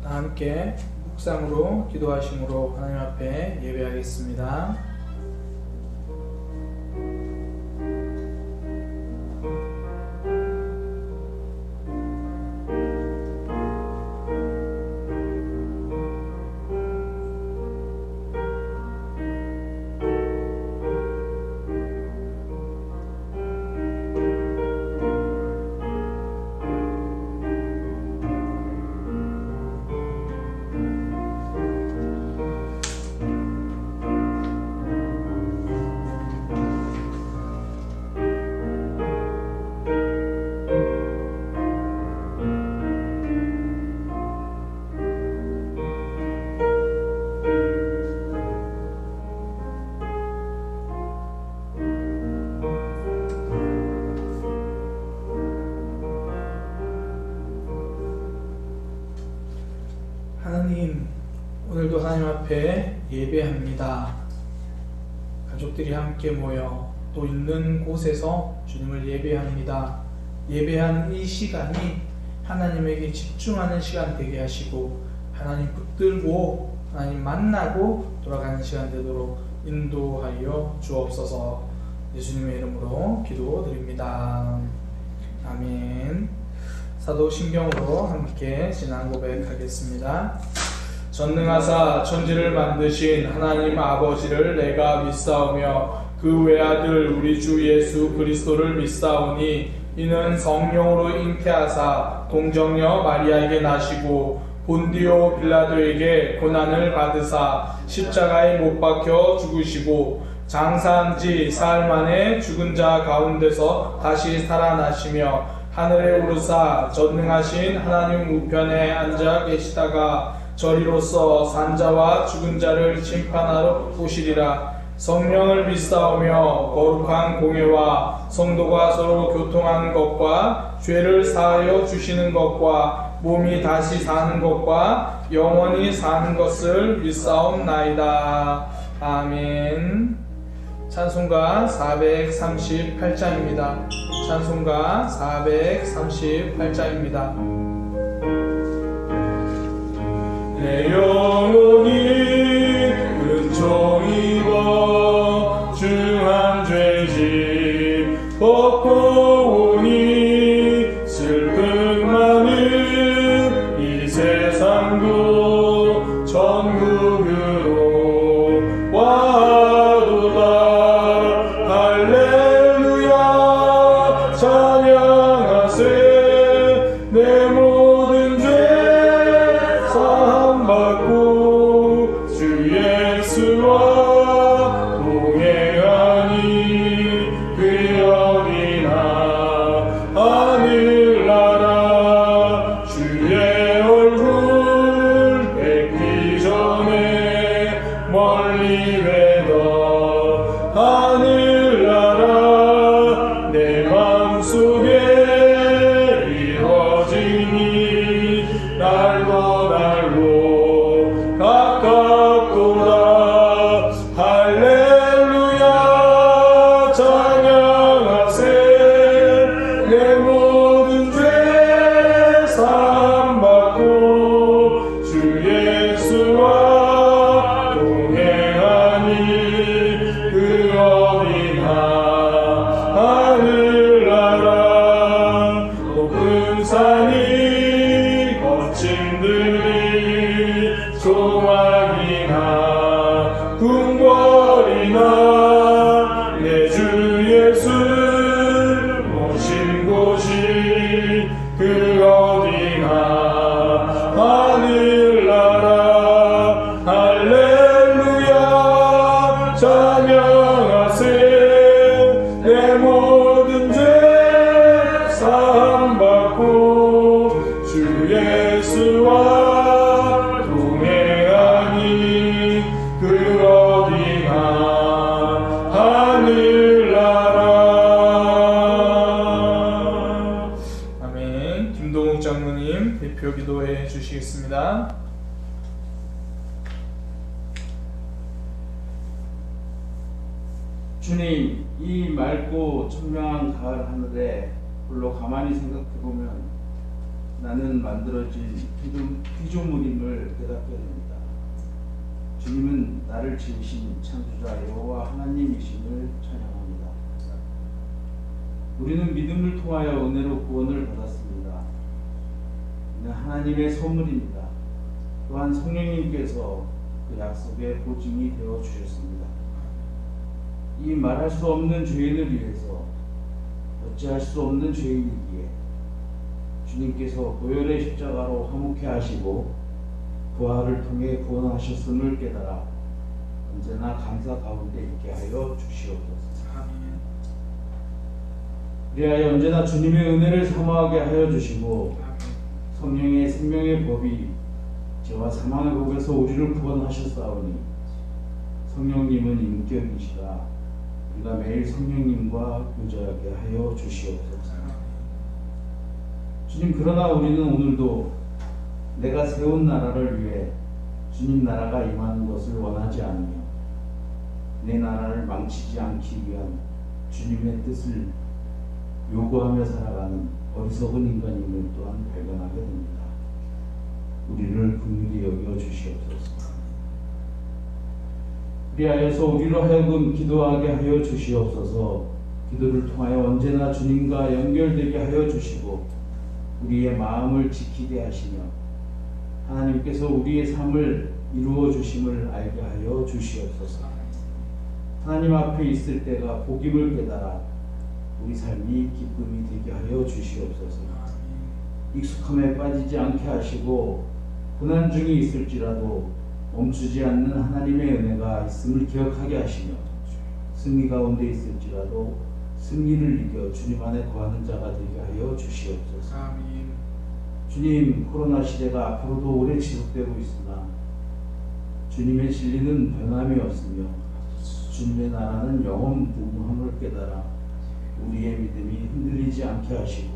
함께 묵상으로 기도하심으로 하나님 앞에 예배하겠습니다. 하나님, 오늘도 하나님 앞에 예배합니다. 가족들이 함께 모여 또 있는 곳에서 주님을 예배합니다. 예배하는 이 시간이 하나님에게 집중하는 시간 되게 하시고 하나님 붙들고 하나님 만나고 돌아가는 시간 되도록 인도하여 주옵소서. 예수님의 이름으로 기도드립니다. 아멘. 사도신경으로 함께 신앙 고백하겠습니다. 전능하사 천지를 만드신 하나님 아버지를 내가 믿사오며 그 외아들 우리 주 예수 그리스도를 믿사오니 이는 성령으로 잉태하사 동정녀 마리아에게 나시고 본디오 빌라도에게 고난을 받으사 십자가에 못 박혀 죽으시고 장사한 지 사흘 만에 죽은 자 가운데서 다시 살아나시며 하늘에 오르사 전능하신 하나님 우편에 앉아 계시다가 저리로서 산자와 죽은 자를 심판하러 오시리라. 성령을 믿사오며 거룩한 공예와 성도가 서로 교통하는 것과 죄를 사하여 주시는 것과 몸이 다시 사는 것과 영원히 사는 것을 믿사옵나이다. 아멘. 찬송가 438장입니다. 찬송가 438장입니다. 내 영혼이 은총 입어 중한 죄짐 벗고 오니 슬픔 많은 이 세상도 천국으로 와도다. 할렐루야 찬양하세. 내 모든 죄 사함받고 주 예수와 동행하니 그 어디나 하늘나라 주의 얼굴 뵙기 전에 멀리 뵈던 하늘나라 내 맘속에 이루어지니 날고 날고 가깝도다. 할렐루야 찬양하세. 내 모든 죄 사함받고 주 예수와 동행하니 그 어디나 하늘나라. 높은 산이 거친 들이 조막이나 궁궐이나 내 주 예수 모신 곳이 그 어디나 하늘나라. 할렐루야 찬양하세. 내 모든 죄 사함받고 주 예수와 동행하니 그 어디나 하늘나라. 아멘. 김동욱 장로님 대표 기도해 주시겠습니다. 주님, 이 맑고 청명한 가을 하늘에 홀로 가만히 생각해보면 나는 만들어진 피조물임을 깨닫게 됩니다. 주님은 나를 지으신 창조자 여호와 하나님이심을 찬양합니다. 우리는 믿음을 통하여 은혜로 구원을 받았습니다. 이는 하나님의 선물입니다. 또한 성령님께서 그 약속의 보증이 되어 주셨습니다. 이 말할 수 없는 죄인을 위해서 어찌할 수 없는 죄인이기에 주님께서 보혈의 십자가로 화목케 하시고 부활을 통해 구원하셨음을 깨달아 언제나 감사 가운데 있게 하여 주시옵소서. 아멘. 그리하여 언제나 주님의 은혜를 사모하게 하여 주시고 성령의 생명의 법이 죄와 사망의 법에서 우리를 구원하셨사오니 성령님은 인격이시라 우리가 매일 성령님과 교제하게 하여 주시옵소서. 주님, 그러나 우리는 오늘도 내가 세운 나라를 위해 주님 나라가 임하는 것을 원하지 않으며 내 나라를 망치지 않기 위한 주님의 뜻을 요구하며 살아가는 어리석은 인간임을 또한 발견하게 됩니다. 우리를 긍휼히 여겨 주시옵소서. 그리하여서 우리로 하여금 기도하게 하여 주시옵소서. 기도를 통하여 언제나 주님과 연결되게 하여 주시고 우리의 마음을 지키게 하시며 하나님께서 우리의 삶을 이루어 주심을 알게 하여 주시옵소서. 하나님 앞에 있을 때가 복임을 깨달아 우리 삶이 기쁨이 되게 하여 주시옵소서. 익숙함에 빠지지 않게 하시고 고난 중에 있을지라도 멈추지 않는 하나님의 은혜가 있음을 기억하게 하시며 승리 가운데 있을지라도 승리를 이겨 주님 안에 거하는 자가 되게 하여 주시옵소서. 아멘. 주님, 코로나 시대가 앞으로도 오래 지속되고 있으나 주님의 진리는 변함이 없으며 주님의 나라는 영원무궁함을 깨달아 우리의 믿음이 흔들리지 않게 하시고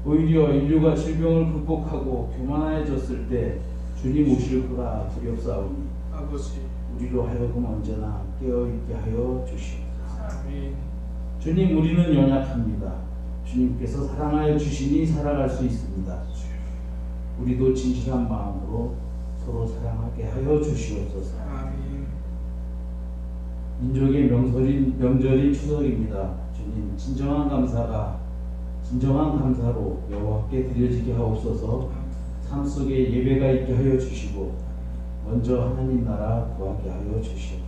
오히려 인류가 질병을 극복하고 교만해졌을 때 주님 오실 거라 두렵사오니 아버지, 우리로 하여금 언제나 깨어있게 하여 주시옵소서. 아멘. 주님, 우리는 연약합니다. 주님께서 사랑하여 주시니 살아갈 수 있습니다. 우리도 진실한 마음으로 서로 사랑하게 하여 주시옵소서. 아멘. 민족의 명절인 추석입니다. 주님, 진정한 감사로 여호와께 드려지게 하옵소서. 삶 속에 예배가 있게 하여 주시고 먼저 하나님 나라 구하게 하여 주시옵소서.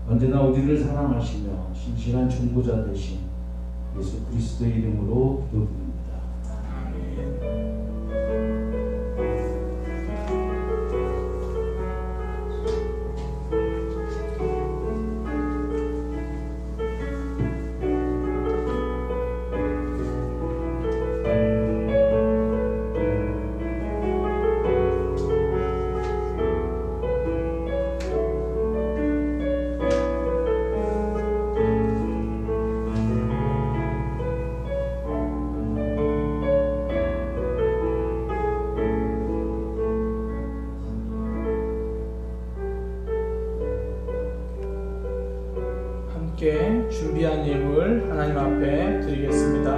언제나 우리를 사랑하시며 신실한 중보자 되신 예수 그리스도의 이름으로 기도드립니다. 아멘. 함께 준비한 예물 하나님 앞에 드리겠습니다.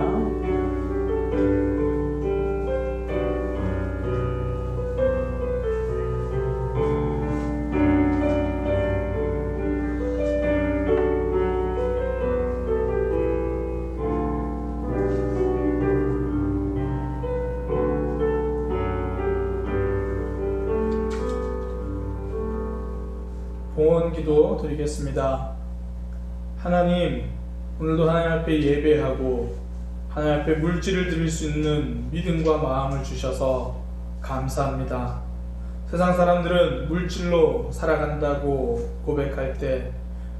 봉헌 기도 드리겠습니다. 하나님, 오늘도 하나님 앞에 예배하고 하나님 앞에 물질을 드릴 수 있는 믿음과 마음을 주셔서 감사합니다. 세상 사람들은 물질로 살아간다고 고백할 때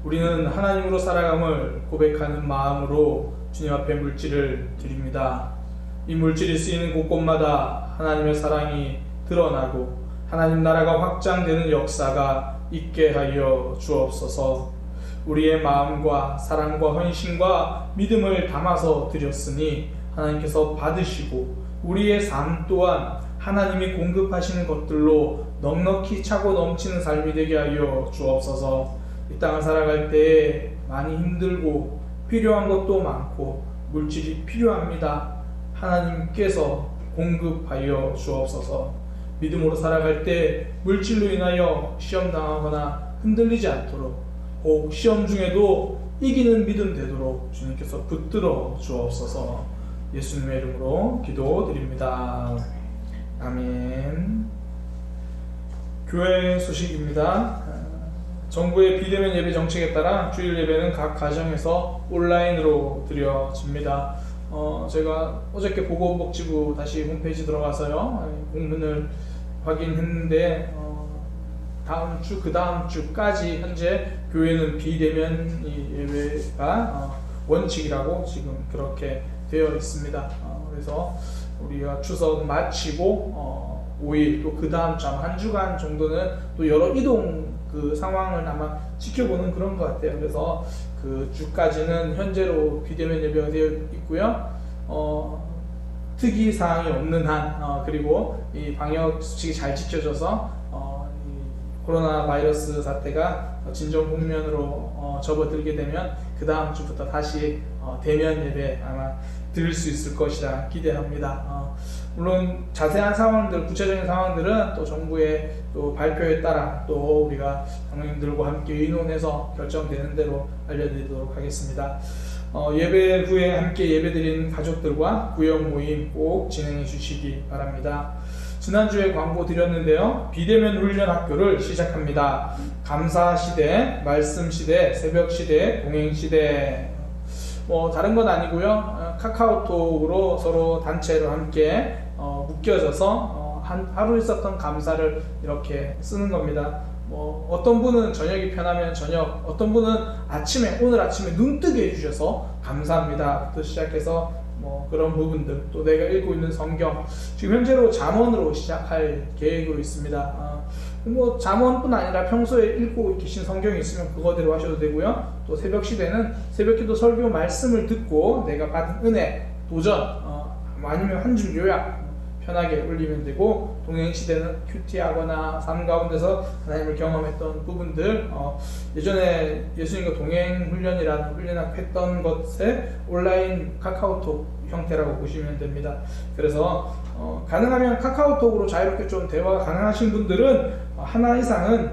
우리는 하나님으로 살아감을 고백하는 마음으로 주님 앞에 물질을 드립니다. 이 물질이 쓰이는 곳곳마다 하나님의 사랑이 드러나고 하나님 나라가 확장되는 역사가 있게 하여 주옵소서. 우리의 마음과 사랑과 헌신과 믿음을 담아서 드렸으니 하나님께서 받으시고 우리의 삶 또한 하나님이 공급하시는 것들로 넉넉히 차고 넘치는 삶이 되게 하여 주옵소서. 이 땅을 살아갈 때에 많이 힘들고 필요한 것도 많고 물질이 필요합니다. 하나님께서 공급하여 주옵소서. 믿음으로 살아갈 때 물질로 인하여 시험당하거나 흔들리지 않도록, 혹 시험 중에도 이기는 믿음 되도록 주님께서 붙들어 주옵소서. 예수님의 이름으로 기도드립니다. 아멘. 교회 소식입니다. 정부의 비대면 예배 정책에 따라 주일 예배는 각 가정에서 온라인으로 드려집니다. 제가 어저께 보건복지부 다시 홈페이지 들어가서요, 공문을 확인했는데 다음 주, 그 다음 주까지 현재 교회는 비대면 예배가 원칙이라고 지금 그렇게 되어 있습니다. 그래서 우리가 추석 마치고 5일 또 그 다음 주 한 주간 정도는 또 여러 이동 그 상황을 아마 지켜보는 그런 것 같아요. 그래서 그 주까지는 현재로 비대면 예배가 되어 있고요. 특이 사항이 없는 한, 그리고 이 방역 수칙이 잘 지켜져서 이 코로나 바이러스 사태가 진정 국면으로 접어들게 되면 그 다음 주부터 다시 대면 예배 아마 드릴 수 있을 것이라 기대합니다. 물론 자세한 상황들, 구체적인 상황들은 또 정부의 또 발표에 따라 또 우리가 장로님들과 함께 의논해서 결정되는 대로 알려드리도록 하겠습니다. 예배 후에 함께 예배드린 가족들과 구역 모임 꼭 진행해 주시기 바랍니다. 지난주에 광고 드렸는데요, 비대면 훈련 학교를 시작합니다. 감사 시대, 말씀 시대, 새벽 시대, 동행 시대. 다른 건 아니고요. 카카오톡으로 서로 단체로 함께 묶여져서 하루 있었던 감사를 이렇게 쓰는 겁니다. 어떤 분은 저녁이 편하면 저녁, 어떤 분은 오늘 아침에 눈 뜨게 해주셔서 감사합니다 부터 시작해서 그런 부분들, 또 내가 읽고 있는 성경, 지금 현재로 잠언으로 시작할 계획으로 있습니다. 잠언뿐 아니라 평소에 읽고 계신 성경이 있으면 그거대로 하셔도 되고요. 또 새벽 시대는 새벽기도 설교 말씀을 듣고 내가 받은 은혜, 도전, 아니면 한 줄 요약 편하게 올리면 되고, 동행 시대는 큐티하거나 삶 가운데서 하나님을 경험했던 부분들, 예전에 예수님과 동행 훈련이라는 훈련을 했던 것에 온라인 카카오톡 형태라고 보시면 됩니다. 그래서 가능하면 카카오톡으로 자유롭게 좀 대화가 가능하신 분들은 하나 이상은,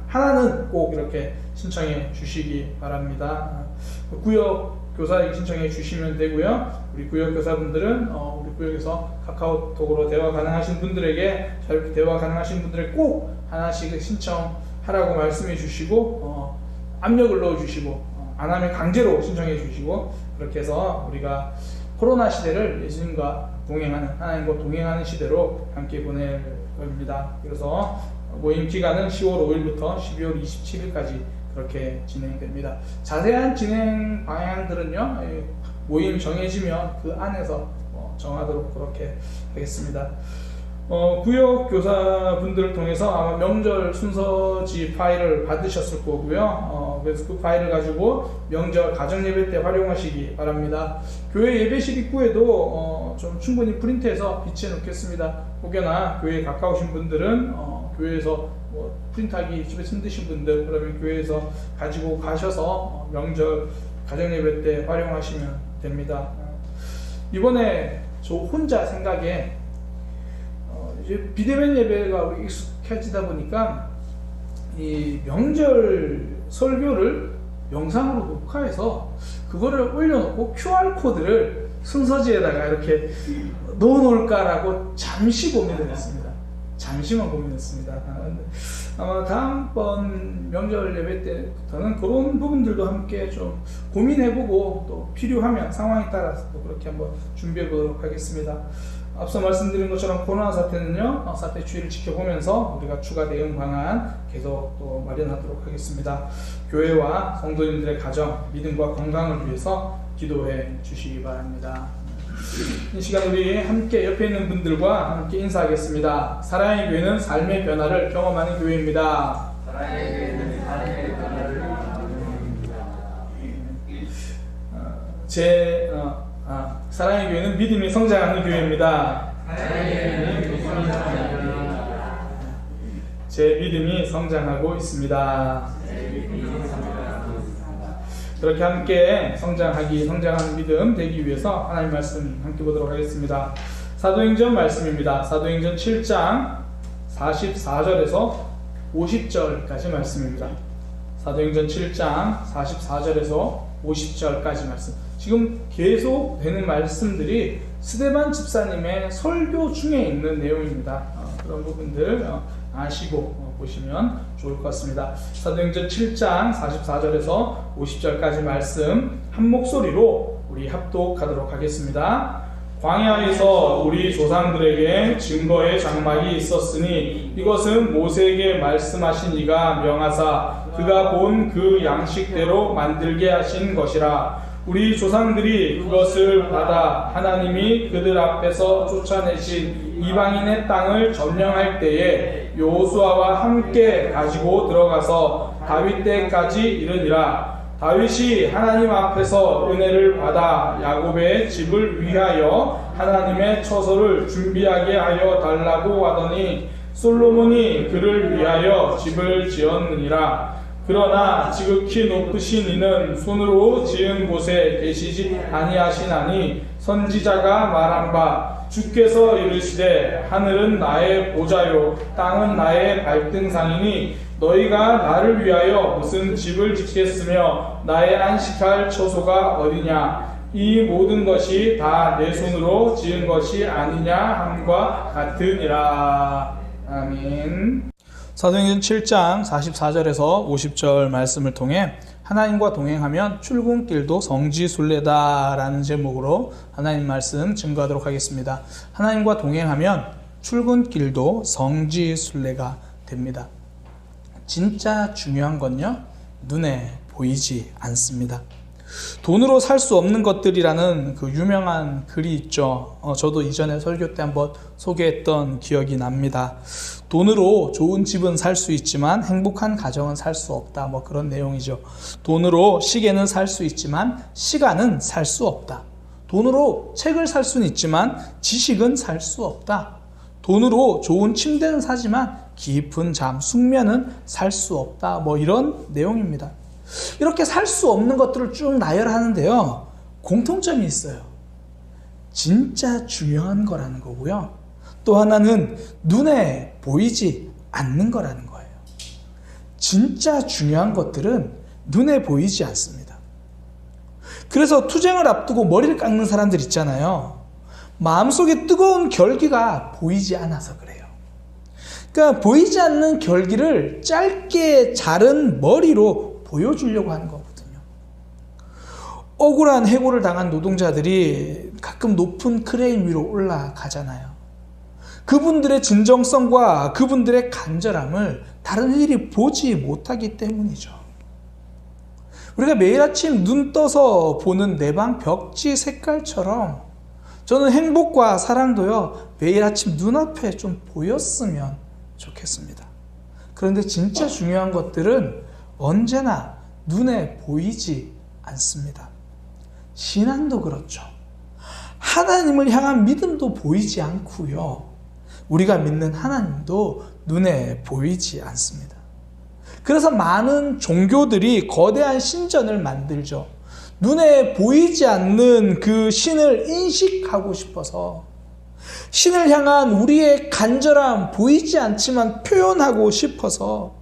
하나는 꼭 이렇게 신청해 주시기 바랍니다. 구역 교사에게 신청해 주시면 되고요. 우리 구역 교사분들은 우리 구역에서 카카오톡으로 대화 가능하신 분들에게, 자유롭게 대화 가능하신 분들에게 꼭 하나씩 신청하라고 말씀해 주시고, 압력을 넣어 주시고, 안 하면 강제로 신청해 주시고, 그렇게 해서 우리가 코로나 시대를 예수님과 동행하는, 하나님과 동행하는 시대로 함께 보낼 겁니다. 그래서 모임 기간은 10월 5일부터 12월 27일까지 그렇게 진행됩니다. 자세한 진행 방향들은요, 모임 정해지면 그 안에서 정하도록 그렇게 하겠습니다. 구역 교사분들을 통해서 아마 명절 순서지 파일을 받으셨을 거고요. 그래서 그 파일을 가지고 명절 가정 예배 때 활용하시기 바랍니다. 교회 예배실 입구에도 좀 충분히 프린트해서 비치해 놓겠습니다. 혹여나 교회에 가까우신 분들은 교회에서 프린트하기 집에 힘드신 분들, 그러면 교회에서 가지고 가셔서 명절 가정 예배 때 활용하시면 됩니다. 이번에 저 혼자 생각에 이제 비대면 예배가 우리 익숙해지다 보니까 이 명절 설교를 영상으로 녹화해서 그거를 올려놓고 QR코드를 순서지에다가 이렇게 넣어놓을까라고 잠시 고민을 했습니다. 잠시만 고민했습니다. 아마 다음번 명절 예배 때부터는 그런 부분들도 함께 좀 고민해보고, 또 필요하면 상황에 따라서 또 그렇게 한번 준비해보도록 하겠습니다. 앞서 말씀드린 것처럼 코로나 사태는요, 사태 추이를 지켜보면서 우리가 추가 대응 방안 계속 또 마련하도록 하겠습니다. 교회와 성도님들의 가정, 믿음과 건강을 위해서 기도해 주시기 바랍니다. 이 시간 우리 함께 옆에 있는 분들과 함께 인사하겠습니다. 사랑의 교회는 삶의 변화를 경험하는 교회입니다. 사랑의 교회는 삶의 변화를 경험하는 교회입니다. 사랑의 교회는 믿음이 성장하는 교회입니다. 제 믿음이 성장하고 있습니다. 그렇게 함께 성장하는 믿음 되기 위해서 하나님 말씀 함께 보도록 하겠습니다. 사도행전 말씀입니다. 사도행전 7장 44절에서 50절까지 말씀입니다. 사도행전 7장 44절에서 50절까지 말씀. 지금 계속 되는 말씀들이 스데반 집사님의 설교 중에 있는 내용입니다. 그런 부분들 아시고 보시면 좋을 것 같습니다. 사도행전 7장 44절에서 50절까지 말씀 한 목소리로 우리 합독하도록 하겠습니다. 광야에서 우리 조상들에게 증거의 장막이 있었으니 이것은 모세에게 말씀하신 이가 명하사 그가 본 그 양식대로 만들게 하신 것이라. 우리 조상들이 그것을 받아 하나님이 그들 앞에서 쫓아내신 이방인의 땅을 점령할 때에 여호수아와 함께 가지고 들어가서 다윗 때까지 이르니라. 다윗이 하나님 앞에서 은혜를 받아 야곱의 집을 위하여 하나님의 처소를 준비하게 하여 달라고 하더니 솔로몬이 그를 위하여 집을 지었느니라. 그러나 지극히 높으신 이는 손으로 지은 곳에 계시지 아니하시나니 선지자가 말한 바 주께서 이르시되 하늘은 나의 보좌요 땅은 나의 발등상이니 너희가 나를 위하여 무슨 집을 짓겠으며 나의 안식할 처소가 어디냐. 이 모든 것이 다 내 손으로 지은 것이 아니냐 함과 같으니라. 아멘. 사도행전 7장 44절에서 50절 말씀을 통해 하나님과 동행하면 출근길도 성지순례다라는 제목으로 하나님 말씀 증거하도록 하겠습니다. 하나님과 동행하면 출근길도 성지순례가 됩니다. 진짜 중요한 건요, 눈에 보이지 않습니다. 돈으로 살 수 없는 것들이라는 그 유명한 글이 있죠. 저도 이전에 설교 때 한번 소개했던 기억이 납니다. 돈으로 좋은 집은 살 수 있지만 행복한 가정은 살 수 없다. 뭐 그런 내용이죠. 돈으로 시계는 살 수 있지만 시간은 살 수 없다. 돈으로 책을 살 수는 있지만 지식은 살 수 없다. 돈으로 좋은 침대는 사지만 깊은 잠, 숙면은 살 수 없다. 뭐 이런 내용입니다. 이렇게 살 수 없는 것들을 쭉 나열하는데요, 공통점이 있어요. 진짜 중요한 거라는 거고요. 또 하나는 눈에 보이지 않는 거라는 거예요. 진짜 중요한 것들은 눈에 보이지 않습니다. 그래서 투쟁을 앞두고 머리를 깎는 사람들 있잖아요. 마음속에 뜨거운 결기가 보이지 않아서 그래요. 그러니까 보이지 않는 결기를 짧게 자른 머리로 보여주려고 하는 거거든요. 억울한 해고를 당한 노동자들이 가끔 높은 크레인 위로 올라가잖아요. 그분들의 진정성과 그분들의 간절함을 다른 이들이 보지 못하기 때문이죠. 우리가 매일 아침 눈 떠서 보는 내 방 벽지 색깔처럼 저는 행복과 사랑도요, 매일 아침 눈앞에 좀 보였으면 좋겠습니다. 그런데 진짜 중요한 것들은 언제나 눈에 보이지 않습니다. 신앙도 그렇죠. 하나님을 향한 믿음도 보이지 않고요, 우리가 믿는 하나님도 눈에 보이지 않습니다. 그래서 많은 종교들이 거대한 신전을 만들죠. 눈에 보이지 않는 그 신을 인식하고 싶어서, 신을 향한 우리의 간절함, 보이지 않지만 표현하고 싶어서,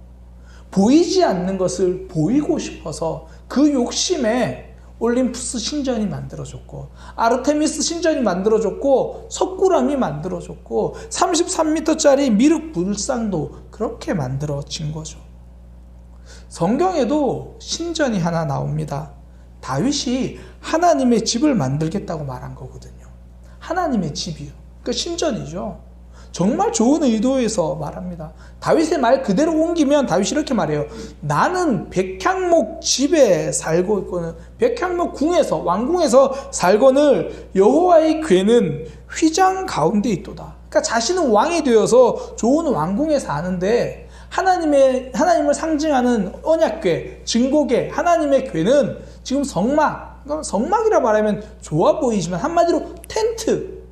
보이지 않는 것을 보이고 싶어서 그 욕심에 올림푸스 신전이 만들어졌고, 아르테미스 신전이 만들어졌고, 석굴암이 만들어졌고, 33m짜리 미륵 불상도 그렇게 만들어진 거죠. 성경에도 신전이 하나 나옵니다. 다윗이 하나님의 집을 만들겠다고 말한 거거든요. 하나님의 집이요. 그 신전이죠. 정말 좋은 의도에서 말합니다. 다윗의 말 그대로 옮기면 다윗이 이렇게 말해요. 나는 백향목 집에 살고 있거늘, 백향목 궁에서, 왕궁에서 살거늘 여호와의 궤는 휘장 가운데 있도다. 그러니까 자신은 왕이 되어서 좋은 왕궁에 사는데 하나님을 상징하는 언약궤, 증거궤, 하나님의 궤는 지금 성막이라 말하면 좋아 보이지만 한마디로 텐트,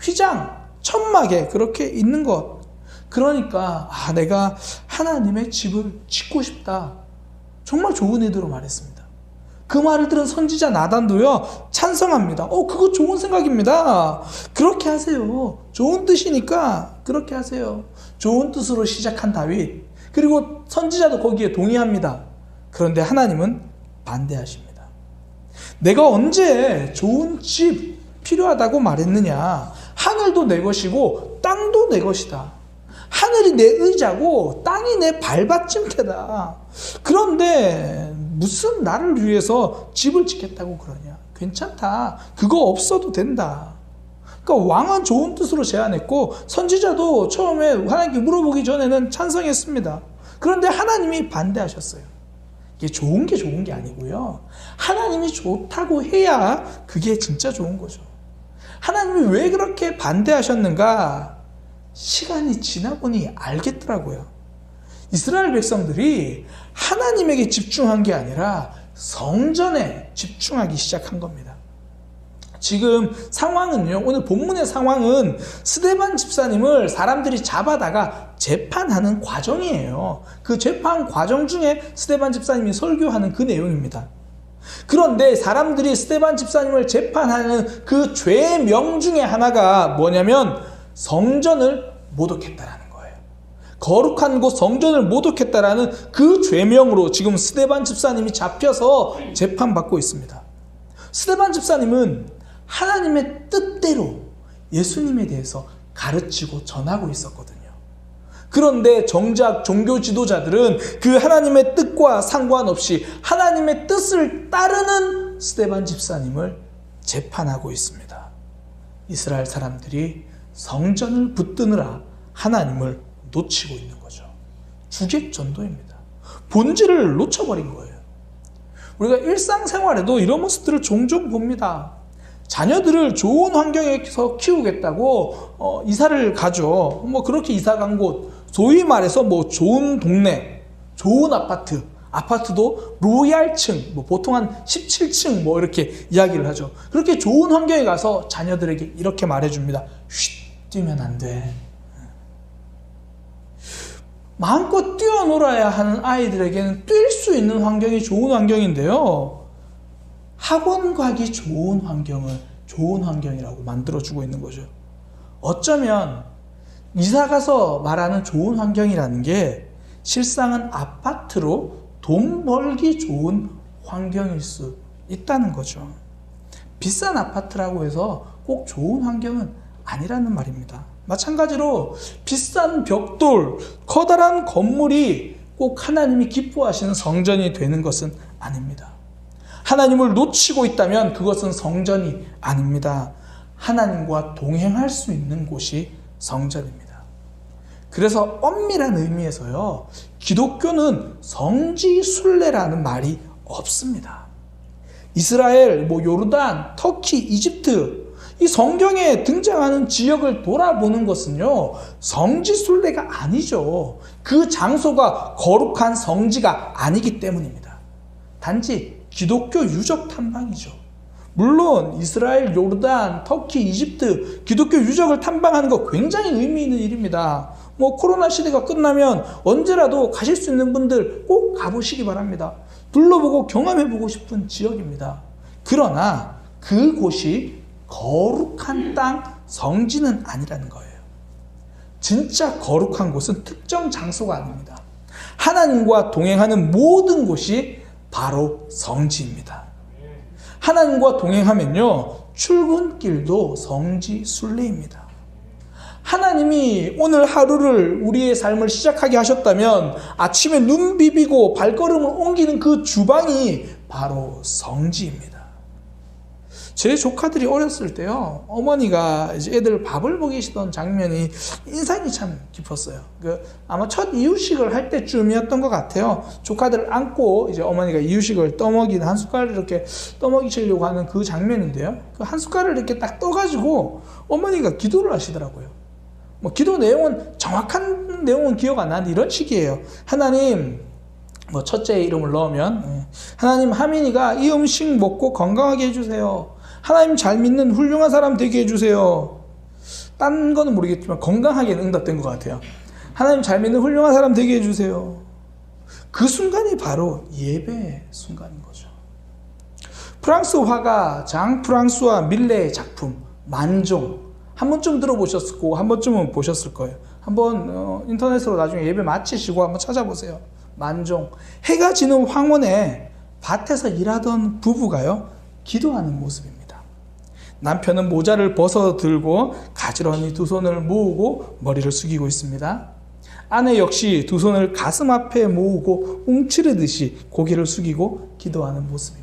휘장, 천막에 그렇게 있는 것. 그러니까 내가 하나님의 집을 짓고 싶다. 정말 좋은 의도로 말했습니다. 그 말을 들은 선지자 나단도요, 찬성합니다. 그거 좋은 생각입니다. 그렇게 하세요. 좋은 뜻이니까 그렇게 하세요. 좋은 뜻으로 시작한 다윗, 그리고 선지자도 거기에 동의합니다. 그런데 하나님은 반대하십니다. 내가 언제 좋은 집 필요하다고 말했느냐? 하늘도 내 것이고 땅도 내 것이다. 하늘이 내 의자고 땅이 내 발받침대다. 그런데 무슨 나를 위해서 집을 짓겠다고 그러냐? 괜찮다. 그거 없어도 된다. 그러니까 왕은 좋은 뜻으로 제안했고 선지자도 처음에 하나님께 물어보기 전에는 찬성했습니다. 그런데 하나님이 반대하셨어요. 이게 좋은 게 아니고요. 하나님이 좋다고 해야 그게 진짜 좋은 거죠. 하나님이 왜 그렇게 반대하셨는가? 시간이 지나 보니 알겠더라고요. 이스라엘 백성들이 하나님에게 집중한 게 아니라 성전에 집중하기 시작한 겁니다. 지금 상황은요, 오늘 본문의 상황은 스데반 집사님을 사람들이 잡아다가 재판하는 과정이에요. 그 재판 과정 중에 스데반 집사님이 설교하는 그 내용입니다. 그런데 사람들이 스데반 집사님을 재판하는 그 죄명 중에 하나가 뭐냐면 성전을 모독했다라는 거예요. 거룩한 곳 성전을 모독했다라는 그 죄명으로 지금 스데반 집사님이 잡혀서 재판받고 있습니다. 스데반 집사님은 하나님의 뜻대로 예수님에 대해서 가르치고 전하고 있었거든요. 그런데 정작 종교 지도자들은 그 하나님의 뜻과 상관없이 하나님의 뜻을 따르는 스데반 집사님을 재판하고 있습니다. 이스라엘 사람들이 성전을 붙드느라 하나님을 놓치고 있는 거죠. 주객전도입니다. 본질을 놓쳐버린 거예요. 우리가 일상생활에도 이런 모습들을 종종 봅니다. 자녀들을 좋은 환경에서 키우겠다고 이사를 가죠. 그렇게 이사 간 곳, 소위 말해서 좋은 동네, 좋은 아파트도 로얄층, 보통 한 17층 이렇게 이야기를 하죠. 그렇게 좋은 환경에 가서 자녀들에게 이렇게 말해줍니다. 쉿, 뛰면 안 돼. 마음껏 뛰어놀아야 하는 아이들에게는 뛸 수 있는 환경이 좋은 환경인데요. 학원 가기 좋은 환경을 좋은 환경이라고 만들어주고 있는 거죠. 어쩌면 이사가서 말하는 좋은 환경이라는 게 실상은 아파트로 돈 벌기 좋은 환경일 수 있다는 거죠. 비싼 아파트라고 해서 꼭 좋은 환경은 아니라는 말입니다. 마찬가지로 비싼 벽돌, 커다란 건물이 꼭 하나님이 기뻐하시는 성전이 되는 것은 아닙니다. 하나님을 놓치고 있다면 그것은 성전이 아닙니다. 하나님과 동행할 수 있는 곳이 성전입니다. 그래서 엄밀한 의미에서요, 기독교는 성지순례라는 말이 없습니다. 이스라엘, 요르단, 터키, 이집트, 이 성경에 등장하는 지역을 돌아보는 것은요, 성지순례가 아니죠. 그 장소가 거룩한 성지가 아니기 때문입니다. 단지 기독교 유적 탐방이죠. 물론 이스라엘, 요르단, 터키, 이집트 기독교 유적을 탐방하는 거 굉장히 의미 있는 일입니다. 코로나 시대가 끝나면 언제라도 가실 수 있는 분들 꼭 가보시기 바랍니다. 둘러보고 경험해보고 싶은 지역입니다. 그러나 그곳이 거룩한 땅, 성지는 아니라는 거예요. 진짜 거룩한 곳은 특정 장소가 아닙니다. 하나님과 동행하는 모든 곳이 바로 성지입니다. 하나님과 동행하면요, 출근길도 성지 순례입니다. 하나님이 오늘 하루를 우리의 삶을 시작하게 하셨다면 아침에 눈 비비고 발걸음을 옮기는 그 주방이 바로 성지입니다. 제 조카들이 어렸을 때요, 어머니가 이제 애들 밥을 먹이시던 장면이 인상이 참 깊었어요. 아마 첫 이유식을 할 때쯤이었던 것 같아요. 조카들을 안고 이제 어머니가 이유식을 떠먹이는, 한 숟갈을 이렇게 떠먹이시려고 하는 그 장면인데요. 그 한 숟갈을 이렇게 딱 떠가지고 어머니가 기도를 하시더라고요. 기도 내용은, 정확한 내용은 기억 안 나는데 이런 식이에요. 하나님, 첫째의 이름을 넣으면, 하나님, 하민이가 이 음식 먹고 건강하게 해주세요. 하나님 잘 믿는 훌륭한 사람 되게 해주세요. 딴 거는 모르겠지만 건강하게는 응답된 것 같아요. 하나님 잘 믿는 훌륭한 사람 되게 해주세요. 그 순간이 바로 예배 순간인 거죠. 프랑스 화가 장 프랑수와 밀레의 작품 만종, 한 번쯤 들어보셨을 거고 한 번쯤은 보셨을 거예요. 한번 인터넷으로 나중에 예배 마치시고 한번 찾아보세요. 만종. 해가 지는 황혼에 밭에서 일하던 부부가요, 기도하는 모습입니다. 남편은 모자를 벗어 들고 가지런히 두 손을 모으고 머리를 숙이고 있습니다. 아내 역시 두 손을 가슴 앞에 모으고 움츠리듯이 고개를 숙이고 기도하는 모습입니다.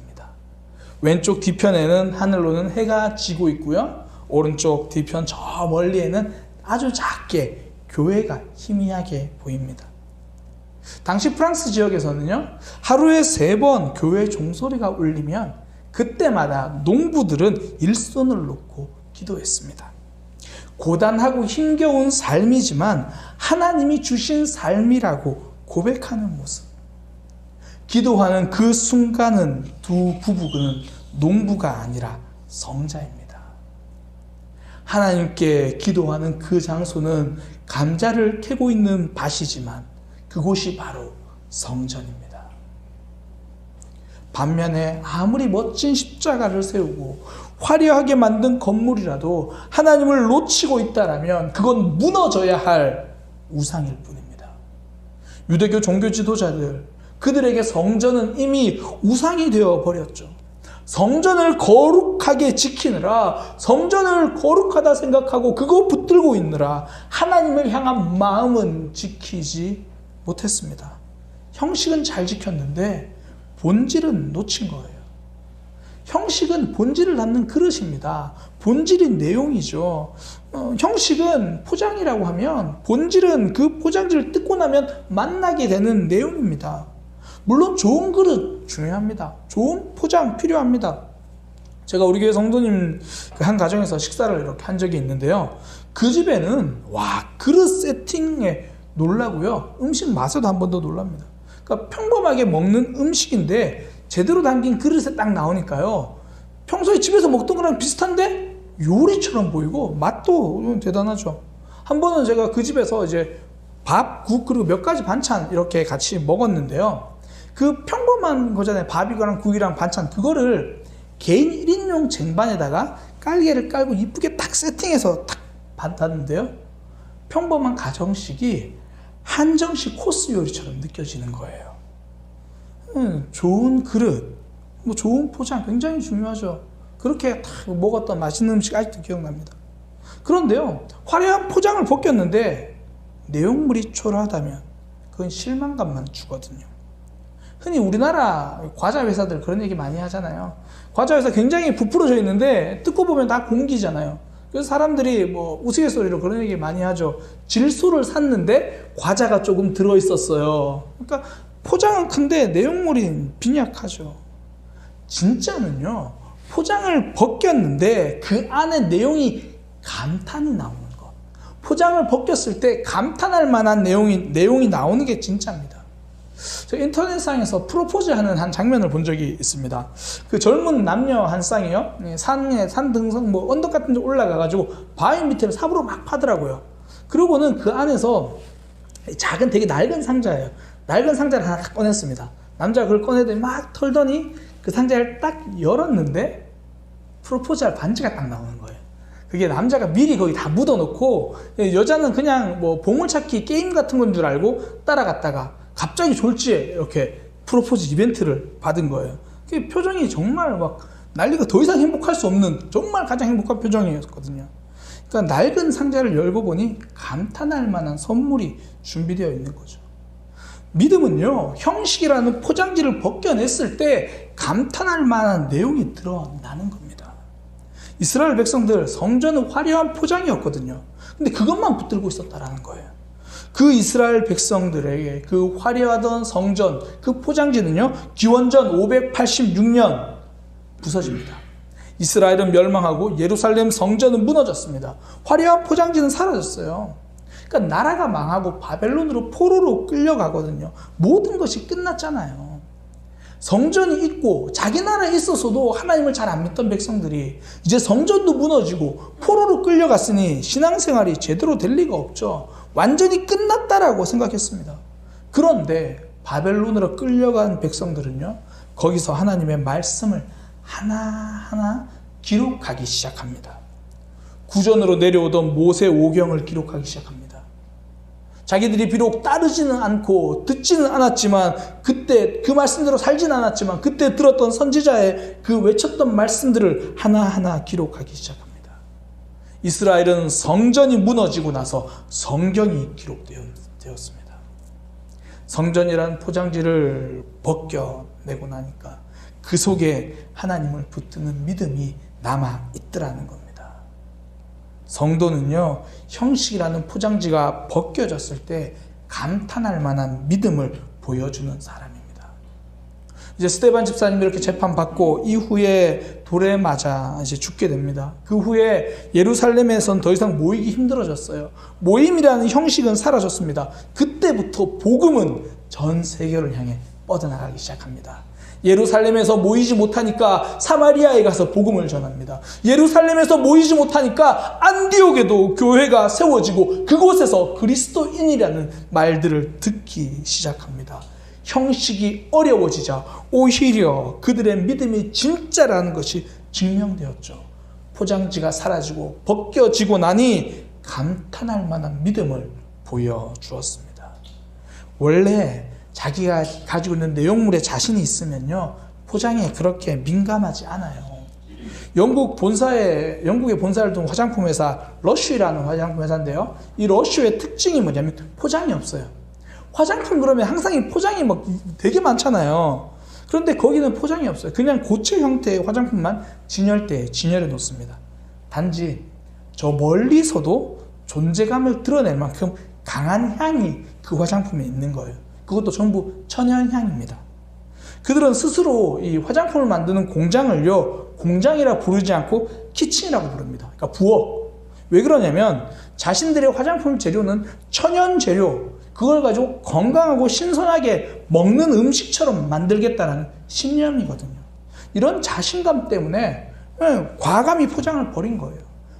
왼쪽 뒤편에는 하늘로는 해가 지고 있고요. 오른쪽 뒤편 저 멀리에는 아주 작게 교회가 희미하게 보입니다. 당시 프랑스 지역에서는요, 하루에 3번 교회 종소리가 울리면 그때마다 농부들은 일손을 놓고 기도했습니다. 고단하고 힘겨운 삶이지만 하나님이 주신 삶이라고 고백하는 모습. 기도하는 그 순간은 두 부부는 농부가 아니라 성자입니다. 하나님께 기도하는 그 장소는 감자를 캐고 있는 밭이지만 그곳이 바로 성전입니다. 반면에 아무리 멋진 십자가를 세우고 화려하게 만든 건물이라도 하나님을 놓치고 있다라면 그건 무너져야 할 우상일 뿐입니다. 유대교 종교 지도자들, 그들에게 성전은 이미 우상이 되어 버렸죠. 성전을 거룩하게 지키느라, 성전을 거룩하다 생각하고 그거 붙들고 있느라 하나님을 향한 마음은 지키지 못했습니다. 형식은 잘 지켰는데 본질은 놓친 거예요. 형식은 본질을 담는 그릇입니다. 본질이 내용이죠. 형식은 포장이라고 하면 본질은 그 포장지를 뜯고 나면 만나게 되는 내용입니다. 물론 좋은 그릇 중요합니다. 좋은 포장 필요합니다. 제가 우리 교회 성도님 한 가정에서 식사를 이렇게 한 적이 있는데요. 그 집에는 그릇 세팅에 놀라고요. 음식 맛에도 한 번 더 놀랍니다. 그러니까 평범하게 먹는 음식인데 제대로 담긴 그릇에 딱 나오니까요. 평소에 집에서 먹던 거랑 비슷한데 요리처럼 보이고 맛도 대단하죠. 한 번은 제가 그 집에서 이제 밥, 국, 그리고 몇 가지 반찬 이렇게 같이 먹었는데요. 그 평범한 거잖아요. 밥이랑 국이랑 반찬. 그거를 개인 1인용 쟁반에다가 깔개를 깔고 이쁘게 딱 세팅해서 딱 받았는데요. 평범한 가정식이 한정식 코스 요리처럼 느껴지는 거예요. 좋은 그릇, 좋은 포장 굉장히 중요하죠. 그렇게 딱 먹었던 맛있는 음식 아직도 기억납니다. 그런데요, 화려한 포장을 벗겼는데 내용물이 초라하다면 그건 실망감만 주거든요. 흔히 우리나라 과자 회사들 그런 얘기 많이 하잖아요. 과자 회사 굉장히 부풀어져 있는데 뜯고 보면 다 공기잖아요. 그래서 사람들이 우스갯소리로 그런 얘기 많이 하죠. 질소를 샀는데 과자가 조금 들어있었어요. 그러니까 포장은 큰데 내용물이 빈약하죠. 진짜는요, 포장을 벗겼는데 그 안에 내용이 감탄이 나오는 것. 포장을 벗겼을 때 감탄할 만한 내용이 나오는 게 진짜입니다. 제가 인터넷상에서 프로포즈하는 한 장면을 본 적이 있습니다. 그 젊은 남녀 한 쌍이요, 산 등성 언덕 같은 데 올라가가지고 바위 밑에를 삽으로 막 파더라고요. 그러고는 그 안에서 작은 되게 낡은 상자예요. 낡은 상자를 하나 딱 꺼냈습니다. 남자가 그걸 꺼내더니 막 털더니 그 상자를 딱 열었는데 프로포즈할 반지가 딱 나오는 거예요. 그게 남자가 미리 거기 다 묻어놓고 여자는 그냥 보물찾기 게임 같은 건 줄 알고 따라갔다가 갑자기 졸지에 이렇게 프로포즈 이벤트를 받은 거예요. 그 표정이 정말 막 난리가 더 이상 행복할 수 없는 정말 가장 행복한 표정이었거든요. 그러니까 낡은 상자를 열고 보니 감탄할 만한 선물이 준비되어 있는 거죠. 믿음은요, 형식이라는 포장지를 벗겨냈을 때 감탄할 만한 내용이 드러나는 겁니다. 이스라엘 백성들 성전은 화려한 포장이었거든요. 근데 그것만 붙들고 있었다라는 거예요. 그 이스라엘 백성들에게 그 화려하던 성전, 그 포장지는요, 기원전 586년 부서집니다. 이스라엘은 멸망하고 예루살렘 성전은 무너졌습니다. 화려한 포장지는 사라졌어요. 그러니까 나라가 망하고 바벨론으로 포로로 끌려가거든요. 모든 것이 끝났잖아요. 성전이 있고 자기 나라에 있어서도 하나님을 잘 안 믿던 백성들이 이제 성전도 무너지고 포로로 끌려갔으니 신앙생활이 제대로 될 리가 없죠. 완전히 끝났다라고 생각했습니다. 그런데 바벨론으로 끌려간 백성들은요, 거기서 하나님의 말씀을 하나하나 기록하기 시작합니다. 구전으로 내려오던 모세 오경을 기록하기 시작합니다. 자기들이 비록 따르지는 않고 듣지는 않았지만, 그때 그 말씀대로 살지는 않았지만 그때 들었던 선지자의 그 외쳤던 말씀들을 하나하나 기록하기 시작합니다. 이스라엘은 성전이 무너지고 나서 성경이 기록되었습니다. 성전이란 포장지를 벗겨내고 나니까 그 속에 하나님을 붙드는 믿음이 남아있더라는 겁니다. 성도는요, 형식이라는 포장지가 벗겨졌을 때 감탄할 만한 믿음을 보여주는 사람입니다. 이제 스데반 집사님이 이렇게 재판받고 이후에 돌에 맞아 이제 죽게 됩니다. 그 후에 예루살렘에선 더 이상 모이기 힘들어졌어요. 모임이라는 형식은 사라졌습니다. 그때부터 복음은 전 세계를 향해 뻗어나가기 시작합니다. 예루살렘에서 모이지 못하니까 사마리아에 가서 복음을 전합니다. 예루살렘에서 모이지 못하니까 안디옥에도 교회가 세워지고 그곳에서 그리스도인이라는 말들을 듣기 시작합니다. 형식이 어려워지자 오히려 그들의 믿음이 진짜라는 것이 증명되었죠. 포장지가 사라지고 벗겨지고 나니 감탄할 만한 믿음을 보여주었습니다. 원래 자기가 가지고 있는 내용물에 자신이 있으면요, 포장에 그렇게 민감하지 않아요. 영국의 본사를 둔 화장품 회사 러쉬라는 화장품 회사인데요, 이 러쉬의 특징이 뭐냐면 포장이 없어요. 화장품 그러면 항상 이 포장이 막 되게 많잖아요. 그런데 거기는 포장이 없어요. 그냥 고체 형태의 화장품만 진열대에 진열해 놓습니다. 단지 저 멀리서도 존재감을 드러낼 만큼 강한 향이 그 화장품에 있는 거예요. 그것도 전부 천연향입니다. 그들은 스스로 이 화장품을 만드는 공장을요, 공장이라 부르지 않고 키친이라고 부릅니다. 그러니까 부엌. 왜 그러냐면 자신들의 화장품 재료는 천연 재료, 그걸 가지고 건강하고 신선하게 먹는 음식처럼 만들겠다는 신념이거든요. 이런 자신감 때문에 과감히 포장을 버린 거예요.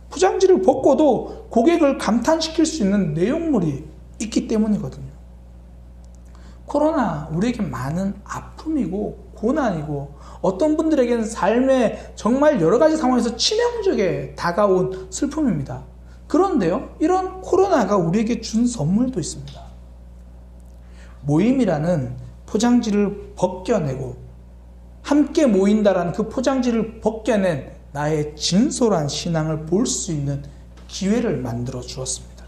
포장지를 벗고도 고객을 감탄시킬 수 있는 내용물이 있기 때문이거든요. 코로나 우리에게 많은 아픔이고 고난이고 어떤 분들에게는 삶의 정말 여러 가지 상황에서 치명적에 다가온 슬픔입니다. 그런데요, 이런 코로나가 우리에게 준 선물도 있습니다. 모임이라는 포장지를 벗겨내고 함께 모인다라는 그 포장지를 벗겨낸 나의 진솔한 신앙을 볼 수 있는 기회를 만들어 주었습니다.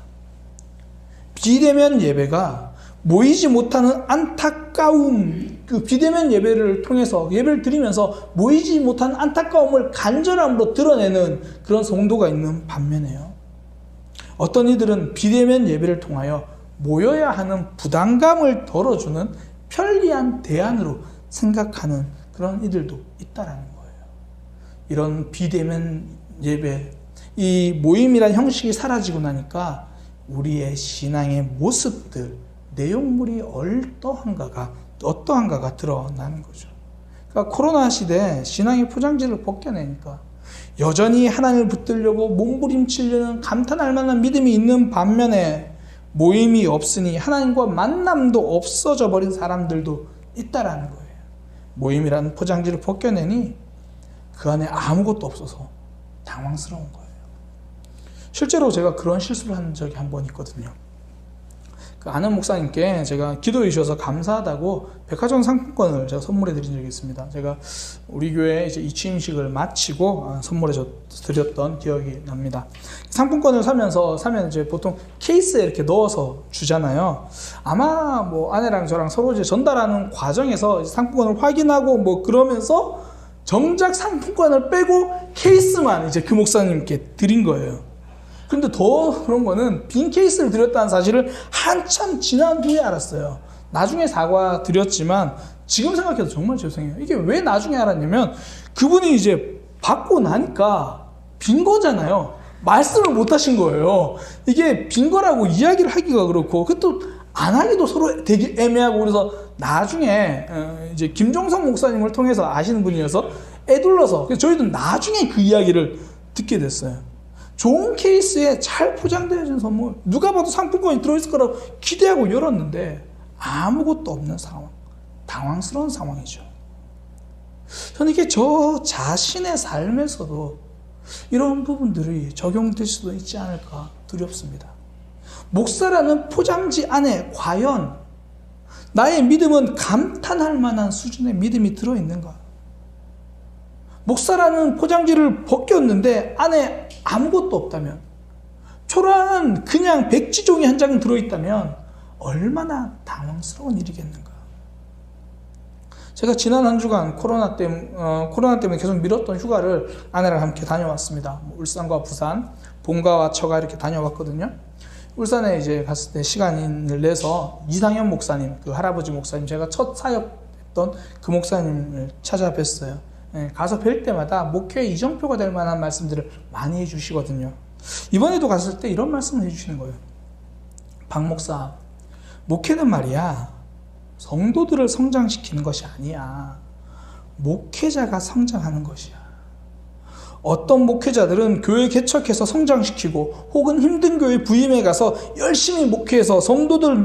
비대면 예배가 모이지 못하는 안타까움, 그 비대면 예배를 통해서 예배를 드리면서 모이지 못하는 안타까움을 간절함으로 드러내는 그런 성도가 있는 반면에요, 어떤 이들은 비대면 예배를 통하여 모여야 하는 부담감을 덜어주는 편리한 대안으로 생각하는 그런 이들도 있다라는 거예요. 이런 비대면 예배, 이 모임이란 형식이 사라지고 나니까 우리의 신앙의 모습들, 내용물이 어떠한가가 드러나는 거죠. 그러니까 코로나 시대에 신앙의 포장지를 벗겨내니까 여전히 하나님을 붙들려고 몸부림치려는 감탄할 만한 믿음이 있는 반면에 모임이 없으니 하나님과 만남도 없어져 버린 사람들도 있다라는 거예요. 모임이라는 포장지를 벗겨내니 그 안에 아무것도 없어서 당황스러운 거예요. 실제로 제가 그런 실수를 한 적이 한 번 있거든요. 그 아는 목사님께 제가 기도해 주셔서 감사하다고 백화점 상품권을 제가 선물해 드린 적이 있습니다. 제가 우리 교회 이제 이취임식을 마치고 선물해 드렸던 기억이 납니다. 상품권을 사면 이제 보통 케이스에 이렇게 넣어서 주잖아요. 아마 뭐 아내랑 저랑 서로 이제 전달하는 과정에서 상품권을 확인하고 뭐 그러면서 정작 상품권을 빼고 케이스만 이제 그 목사님께 드린 거예요. 근데 더 그런 거는 빈 케이스를 드렸다는 사실을 한참 지난 후에 알았어요. 나중에 사과 드렸지만 지금 생각해도 정말 죄송해요. 이게 왜 나중에 알았냐면 그분이 이제 받고 나니까 빈 거잖아요. 말씀을 못 하신 거예요. 이게 빈 거라고 이야기를 하기가 그렇고 그것도 안 하기도 서로 되게 애매하고, 그래서 나중에 이제 김종성 목사님을 통해서 아시는 분이어서 애둘러서 저희도 나중에 그 이야기를 듣게 됐어요. 좋은 케이스에 잘 포장되어진 선물, 누가 봐도 상품권이 들어있을 거라고 기대하고 열었는데 아무것도 없는 상황, 당황스러운 상황이죠. 저는 이게 저 자신의 삶에서도 이런 부분들이 적용될 수도 있지 않을까 두렵습니다. 목사라는 포장지 안에 과연 나의 믿음은 감탄할 만한 수준의 믿음이 들어있는가? 목사라는 포장지를 벗겼는데 안에 아무것도 없다면, 초라한 그냥 백지종이 한 장 들어있다면 얼마나 당황스러운 일이겠는가? 제가 지난 한 주간 코로나 때문에 계속 미뤘던 휴가를 아내랑 함께 다녀왔습니다. 울산과 부산, 본가와 처가 이렇게 다녀왔거든요. 울산에 이제 갔을 때 시간을 내서 이상현 목사님, 그 할아버지 목사님, 제가 첫 사역했던 그 목사님을 찾아뵀어요. 가서 뵐 때마다 목회의 이정표가 될 만한 말씀들을 많이 해주시거든요. 이번에도 갔을 때 이런 말씀을 해주시는 거예요. 박 목사, 목회는 말이야, 성도들을 성장시키는 것이 아니야. 목회자가 성장하는 것이야. 어떤 목회자들은 교회 개척해서 성장시키고 혹은 힘든 교회 부임해 가서 열심히 목회해서 성도들의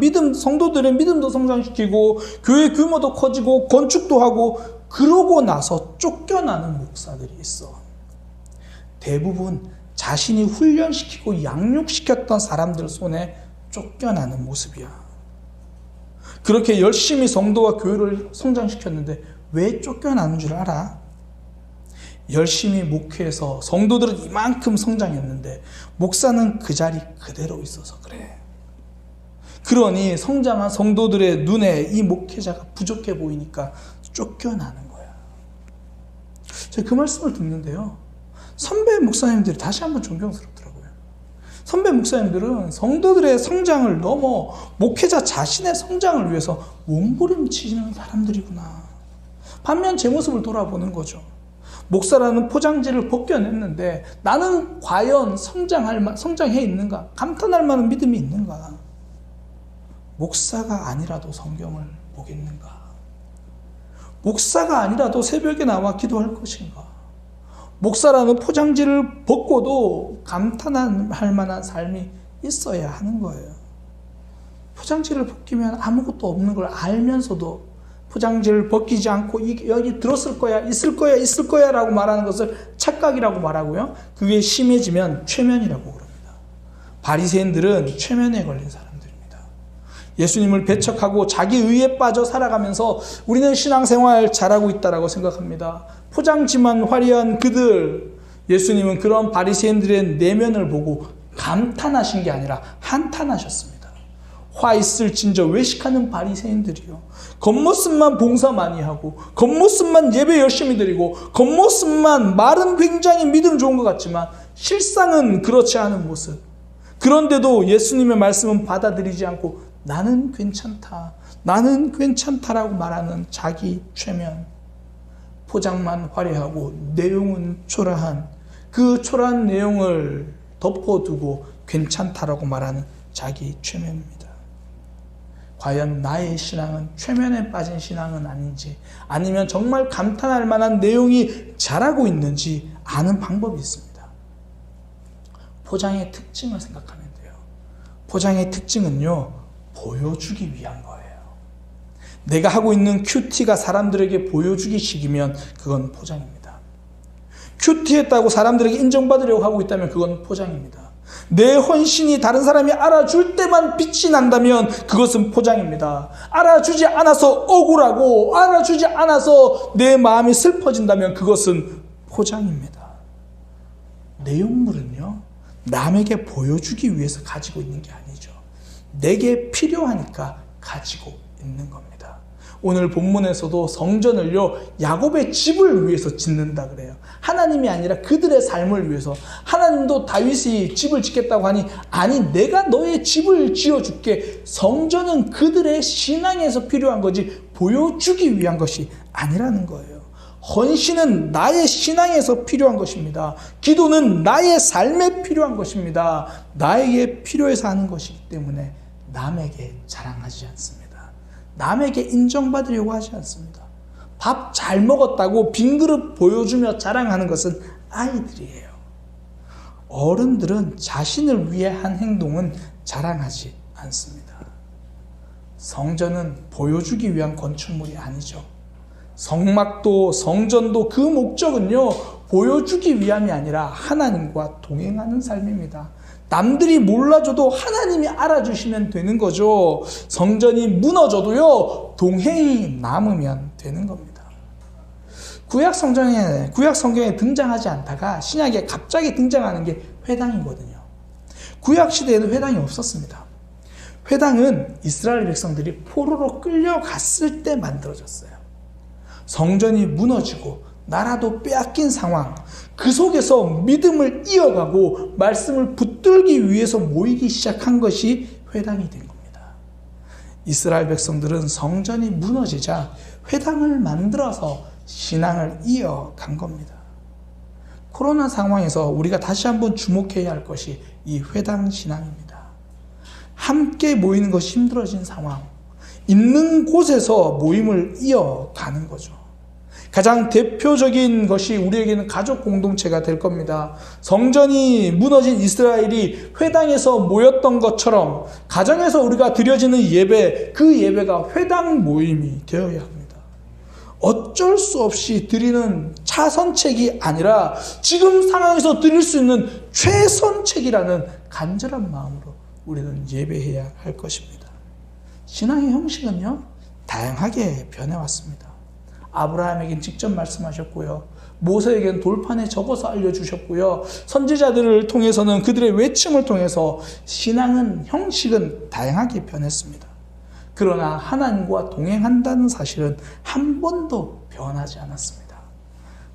믿음도 성장시키고 교회 규모도 커지고 건축도 하고 그러고 나서 쫓겨나는 목사들이 있어. 대부분 자신이 훈련시키고 양육시켰던 사람들 손에 쫓겨나는 모습이야. 그렇게 열심히 성도와 교회를 성장시켰는데 왜 쫓겨나는 줄 알아? 열심히 목회해서 성도들은 이만큼 성장했는데 목사는 그 자리 그대로 있어서 그래. 그러니 성장한 성도들의 눈에 이 목회자가 부족해 보이니까 쫓겨나는 거야. 제가 그 말씀을 듣는데요, 선배 목사님들이 다시 한번 존경스럽더라고요. 선배 목사님들은 성도들의 성장을 넘어 목회자 자신의 성장을 위해서 몸부림치는 사람들이구나. 반면 제 모습을 돌아보는 거죠. 목사라는 포장지를 벗겨냈는데 나는 과연 성장해 있는가? 감탄할 만한 믿음이 있는가? 목사가 아니라도 성경을 보겠는가? 목사가 아니라도 새벽에 나와 기도할 것인가? 목사라는 포장지를 벗고도 감탄할 만한 삶이 있어야 하는 거예요. 포장지를 벗기면 아무것도 없는 걸 알면서도 포장지를 벗기지 않고 여기 들었을 거야, 있을 거야 라고 말하는 것을 착각이라고 말하고요. 그게 심해지면 최면이라고 그럽니다. 바리새인들은 최면에 걸린 사람들입니다. 예수님을 배척하고 자기 의에 빠져 살아가면서 우리는 신앙생활 잘하고 있다라고 생각합니다. 포장지만 화려한 그들, 예수님은 그런 바리새인들의 내면을 보고 감탄하신 게 아니라 한탄하셨습니다. 화 있을진저 외식하는 바리새인들이요, 겉모습만 봉사 많이 하고 겉모습만 예배 열심히 드리고 겉모습만 말은 굉장히 믿음 좋은 것 같지만 실상은 그렇지 않은 모습. 그런데도 예수님의 말씀은 받아들이지 않고 나는 괜찮다라고 말하는 자기 최면. 포장만 화려하고 내용은 초라한, 그 초라한 내용을 덮어두고 괜찮다라고 말하는 자기 최면입니다. 과연 나의 신앙은 최면에 빠진 신앙은 아닌지, 아니면 정말 감탄할 만한 내용이 자라고 있는지 아는 방법이 있습니다. 포장의 특징을 생각하면 돼요. 포장의 특징은요, 보여주기 위한 거예요. 내가 하고 있는 큐티가 사람들에게 보여주기 식이면 그건 포장입니다. 큐티했다고 사람들에게 인정받으려고 하고 있다면 그건 포장입니다. 내 헌신이 다른 사람이 알아줄 때만 빛이 난다면 그것은 포장입니다. 알아주지 않아서 억울하고 알아주지 않아서 내 마음이 슬퍼진다면 그것은 포장입니다. 내용물은요, 남에게 보여주기 위해서 가지고 있는 게 아니죠. 내게 필요하니까 가지고 있는 겁니다. 오늘 본문에서도 성전을요, 야곱의 집을 위해서 짓는다 그래요. 하나님이 아니라 그들의 삶을 위해서. 하나님도 다윗이 집을 짓겠다고 하니 아니 내가 너의 집을 지어줄게. 성전은 그들의 신앙에서 필요한 거지 보여주기 위한 것이 아니라는 거예요. 헌신은 나의 신앙에서 필요한 것입니다. 기도는 나의 삶에 필요한 것입니다. 나에게 필요해서 하는 것이기 때문에 남에게 자랑하지 않습니다. 남에게 인정받으려고 하지 않습니다. 밥 잘 먹었다고 빈 그릇 보여주며 자랑하는 것은 아이들이에요. 어른들은 자신을 위해 한 행동은 자랑하지 않습니다. 성전은 보여주기 위한 건축물이 아니죠. 성막도 성전도 그 목적은요, 보여주기 위함이 아니라 하나님과 동행하는 삶입니다. 남들이 몰라줘도 하나님이 알아주시면 되는 거죠. 성전이 무너져도요, 동행이 남으면 되는 겁니다. 구약 성경에 등장하지 않다가 신약에 갑자기 등장하는 게 회당이거든요. 구약 시대에는 회당이 없었습니다. 회당은 이스라엘 백성들이 포로로 끌려갔을 때 만들어졌어요. 성전이 무너지고 나라도 빼앗긴 상황, 그 속에서 믿음을 이어가고 말씀을 붙들기 위해서 모이기 시작한 것이 회당이 된 겁니다. 이스라엘 백성들은 성전이 무너지자 회당을 만들어서 신앙을 이어간 겁니다. 코로나 상황에서 우리가 다시 한번 주목해야 할 것이 이 회당 신앙입니다. 함께 모이는 것이 힘들어진 상황, 있는 곳에서 모임을 이어가는 거죠. 가장 대표적인 것이 우리에게는 가족 공동체가 될 겁니다. 성전이 무너진 이스라엘이 회당에서 모였던 것처럼 가정에서 우리가 드려지는 예배, 그 예배가 회당 모임이 되어야 합니다. 어쩔 수 없이 드리는 차선책이 아니라 지금 상황에서 드릴 수 있는 최선책이라는 간절한 마음으로 우리는 예배해야 할 것입니다. 신앙의 형식은요, 다양하게 변해왔습니다. 아브라함에겐 직접 말씀하셨고요. 모세에겐 돌판에 적어서 알려주셨고요. 선지자들을 통해서는 그들의 외침을 통해서 신앙은, 형식은 다양하게 변했습니다. 그러나 하나님과 동행한다는 사실은 한 번도 변하지 않았습니다.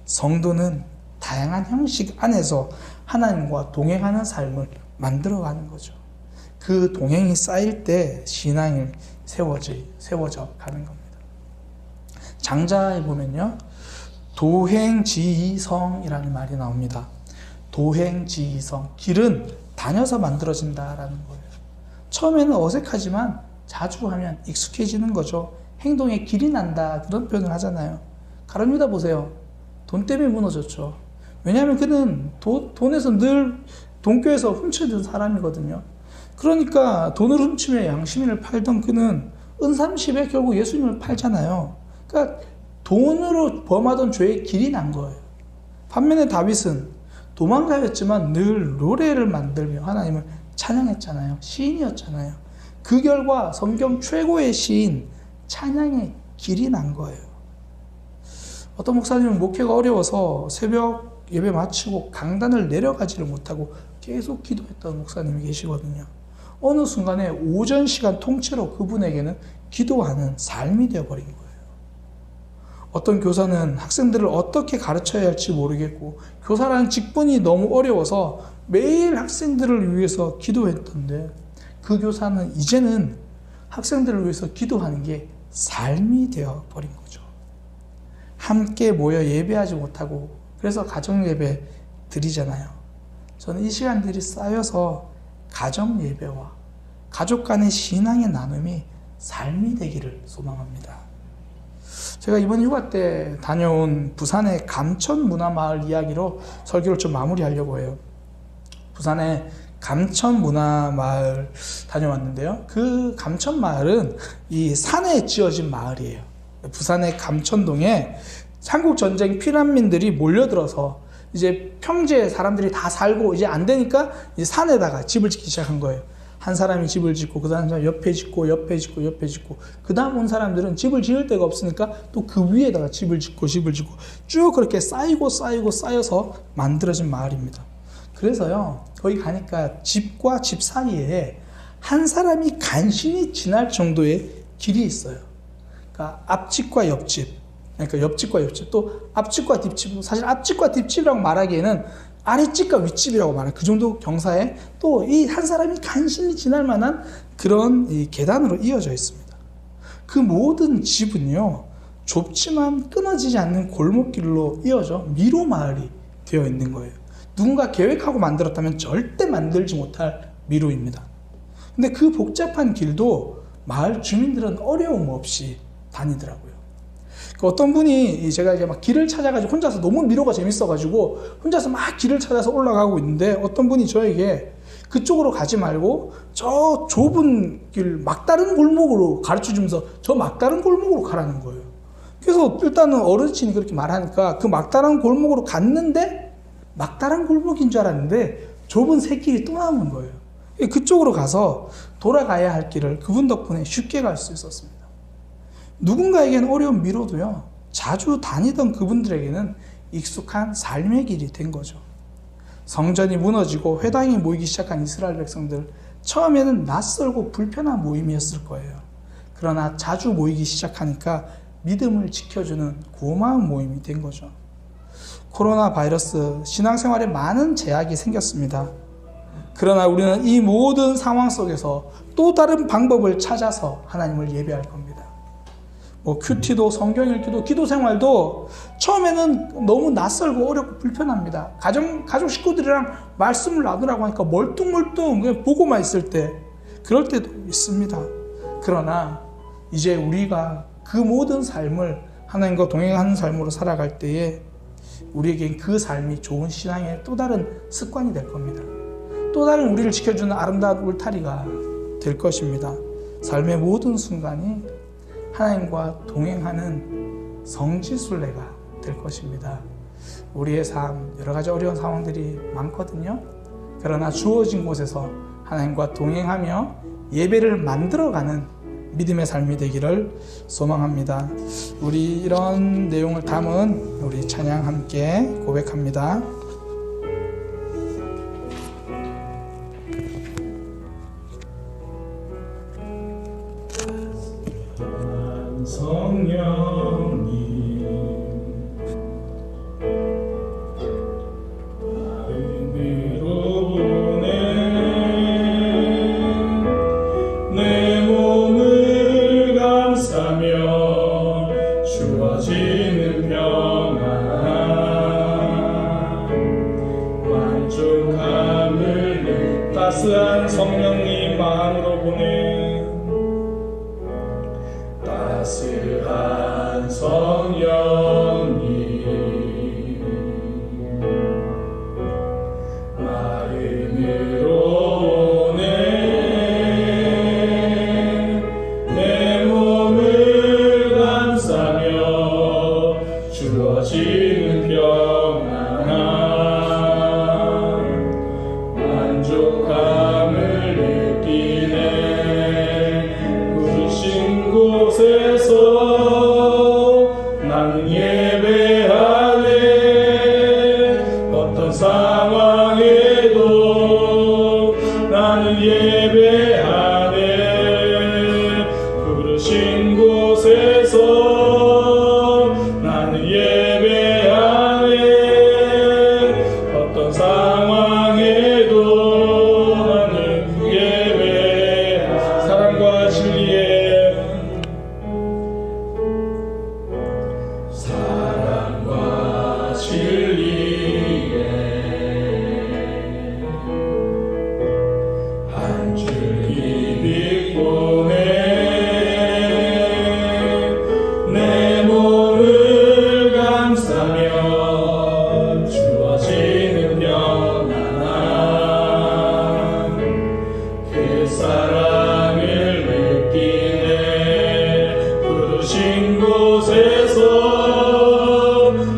성도는 다양한 형식 안에서 하나님과 동행하는 삶을 만들어가는 거죠. 그 동행이 쌓일 때 신앙이 세워져 가는 겁니다. 장자에 보면요, 도행지이성이라는 말이 나옵니다. 도행지이성, 길은 다녀서 만들어진다라는 거예요. 처음에는 어색하지만 자주 하면 익숙해지는 거죠. 행동에 길이 난다, 그런 표현을 하잖아요. 가룟유다 보세요. 돈 때문에 무너졌죠. 왜냐하면 그는 돈에서 늘 돈교에서 훔쳐든 사람이거든요. 그러니까 돈을 훔치며 양심을 팔던 그는 은삼십에 결국 예수님을 팔잖아요. 그러니까 돈으로 범하던 죄의 길이 난 거예요. 반면에 다윗은 도망가였지만 늘 노래를 만들며 하나님을 찬양했잖아요. 시인이었잖아요. 그 결과 성경 최고의 시인, 찬양의 길이 난 거예요. 어떤 목사님은 목회가 어려워서 새벽 예배 마치고 강단을 내려가지를 못하고 계속 기도했던 목사님이 계시거든요. 어느 순간에 오전 시간 통째로 그분에게는 기도하는 삶이 되어버린 거예요. 어떤 교사는 학생들을 어떻게 가르쳐야 할지 모르겠고 교사라는 직분이 너무 어려워서 매일 학생들을 위해서 기도했던데, 그 교사는 이제는 학생들을 위해서 기도하는 게 삶이 되어버린 거죠. 함께 모여 예배하지 못하고 그래서 가정 예배 드리잖아요. 저는 이 시간들이 쌓여서 가정 예배와 가족 간의 신앙의 나눔이 삶이 되기를 소망합니다. 제가 이번 휴가 때 다녀온 부산의 감천문화마을 이야기로 설교를 좀 마무리하려고 해요. 부산의 감천문화마을 다녀왔는데요. 그 감천마을은 이 산에 지어진 마을이에요. 부산의 감천동에 한국전쟁 피난민들이 몰려들어서 이제 평지에 사람들이 다 살고 이제 안 되니까 이제 산에다가 집을 짓기 시작한 거예요. 한 사람이 집을 짓고 그 다음 사람이 옆에 짓고 그 다음 온 사람들은 집을 지을 데가 없으니까 또 그 위에다가 집을 짓고 쭉 그렇게 쌓여서 만들어진 마을입니다. 그래서요, 거기 가니까 집과 집 사이에 한 사람이 간신히 지날 정도의 길이 있어요. 그러니까 앞집과 옆집, 또 앞집과 뒷집, 사실 앞집과 뒷집이라고 말하기에는 아랫집과 윗집이라고 말해요. 그 정도 경사에 또 이 한 사람이 간신히 지날 만한 그런 이 계단으로 이어져 있습니다. 그 모든 집은요, 좁지만 끊어지지 않는 골목길로 이어져 미로 마을이 되어 있는 거예요. 누군가 계획하고 만들었다면 절대 만들지 못할 미로입니다. 근데 그 복잡한 길도 마을 주민들은 어려움 없이 다니더라고요. 어떤 분이 제가 이제 막 길을 찾아가지고 혼자서 너무 미로가 재밌어가지고 혼자서 막 길을 찾아서 올라가고 있는데 어떤 분이 저에게 그쪽으로 가지 말고 저 좁은 길 막다른 골목으로 가르쳐주면서 저 막다른 골목으로 가라는 거예요. 그래서 일단은 어르신이 그렇게 말하니까 그 막다른 골목으로 갔는데 막다른 골목인 줄 알았는데 좁은 새길이 또 남은 거예요. 그쪽으로 가서 돌아가야 할 길을 그분 덕분에 쉽게 갈 수 있었습니다. 누군가에게는 어려운 미로도요, 자주 다니던 그분들에게는 익숙한 삶의 길이 된 거죠. 성전이 무너지고 회당이 모이기 시작한 이스라엘 백성들, 처음에는 낯설고 불편한 모임이었을 거예요. 그러나 자주 모이기 시작하니까 믿음을 지켜주는 고마운 모임이 된 거죠. 코로나 바이러스, 신앙생활에 많은 제약이 생겼습니다. 그러나 우리는 이 모든 상황 속에서 또 다른 방법을 찾아서 하나님을 예배할 겁니다. 큐티도, 성경 읽기도, 기도 생활도 처음에는 너무 낯설고 어렵고 불편합니다. 가족 식구들이랑 말씀을 나누라고 하니까 멀뚱멀뚱 그냥 보고만 있을 때, 그럴 때도 있습니다. 그러나 이제 우리가 그 모든 삶을 하나님과 동행하는 삶으로 살아갈 때에 우리에겐 그 삶이 좋은 신앙의 또 다른 습관이 될 겁니다. 또 다른 우리를 지켜주는 아름다운 울타리가 될 것입니다. 삶의 모든 순간이 하나님과 동행하는 성지순례가 될 것입니다. 우리의 삶, 여러 가지 어려운 상황들이 많거든요. 그러나 주어진 곳에서 하나님과 동행하며 예배를 만들어가는 믿음의 삶이 되기를 소망합니다. 우리 이런 내용을 담은 우리 찬양 함께 고백합니다. 성령님 마음으로 보내 내 몸을 감싸며 주어지는 평안 만족함을 따스한 성령님 마음으로 보내 따스한 성령님 마음으로 오네 내 몸을 감싸며 주어지는 평안 만족함을 느끼네 부르신 곳에서 나는 예배하네 어떤 상황에도 나는 예배하네 부르신 곳에서 나는 예배하네 어떤 상황에도 나는 예배하네 사랑과 진리에 사랑과 진리에 한 줄 힘이 보내 내 몸을 감싸며 주어지는 평안 그 사랑을 느끼네 부르신 곳에서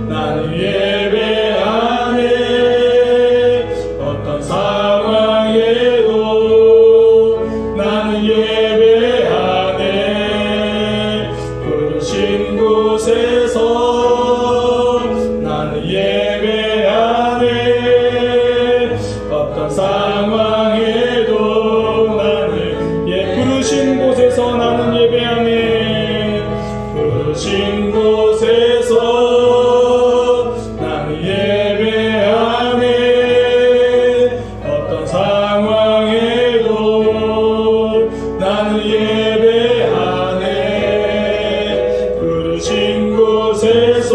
나는 예배하네 어떤 상황에도 나는 예배하네 부르신 곳에서 나는 예배하네 어떤 상황에도 나는 부르신 곳에서 나는 예배하네 부르신 곳에서 나는 예배하네 어떤 상황에도 나는 예배하네 부르신 곳에서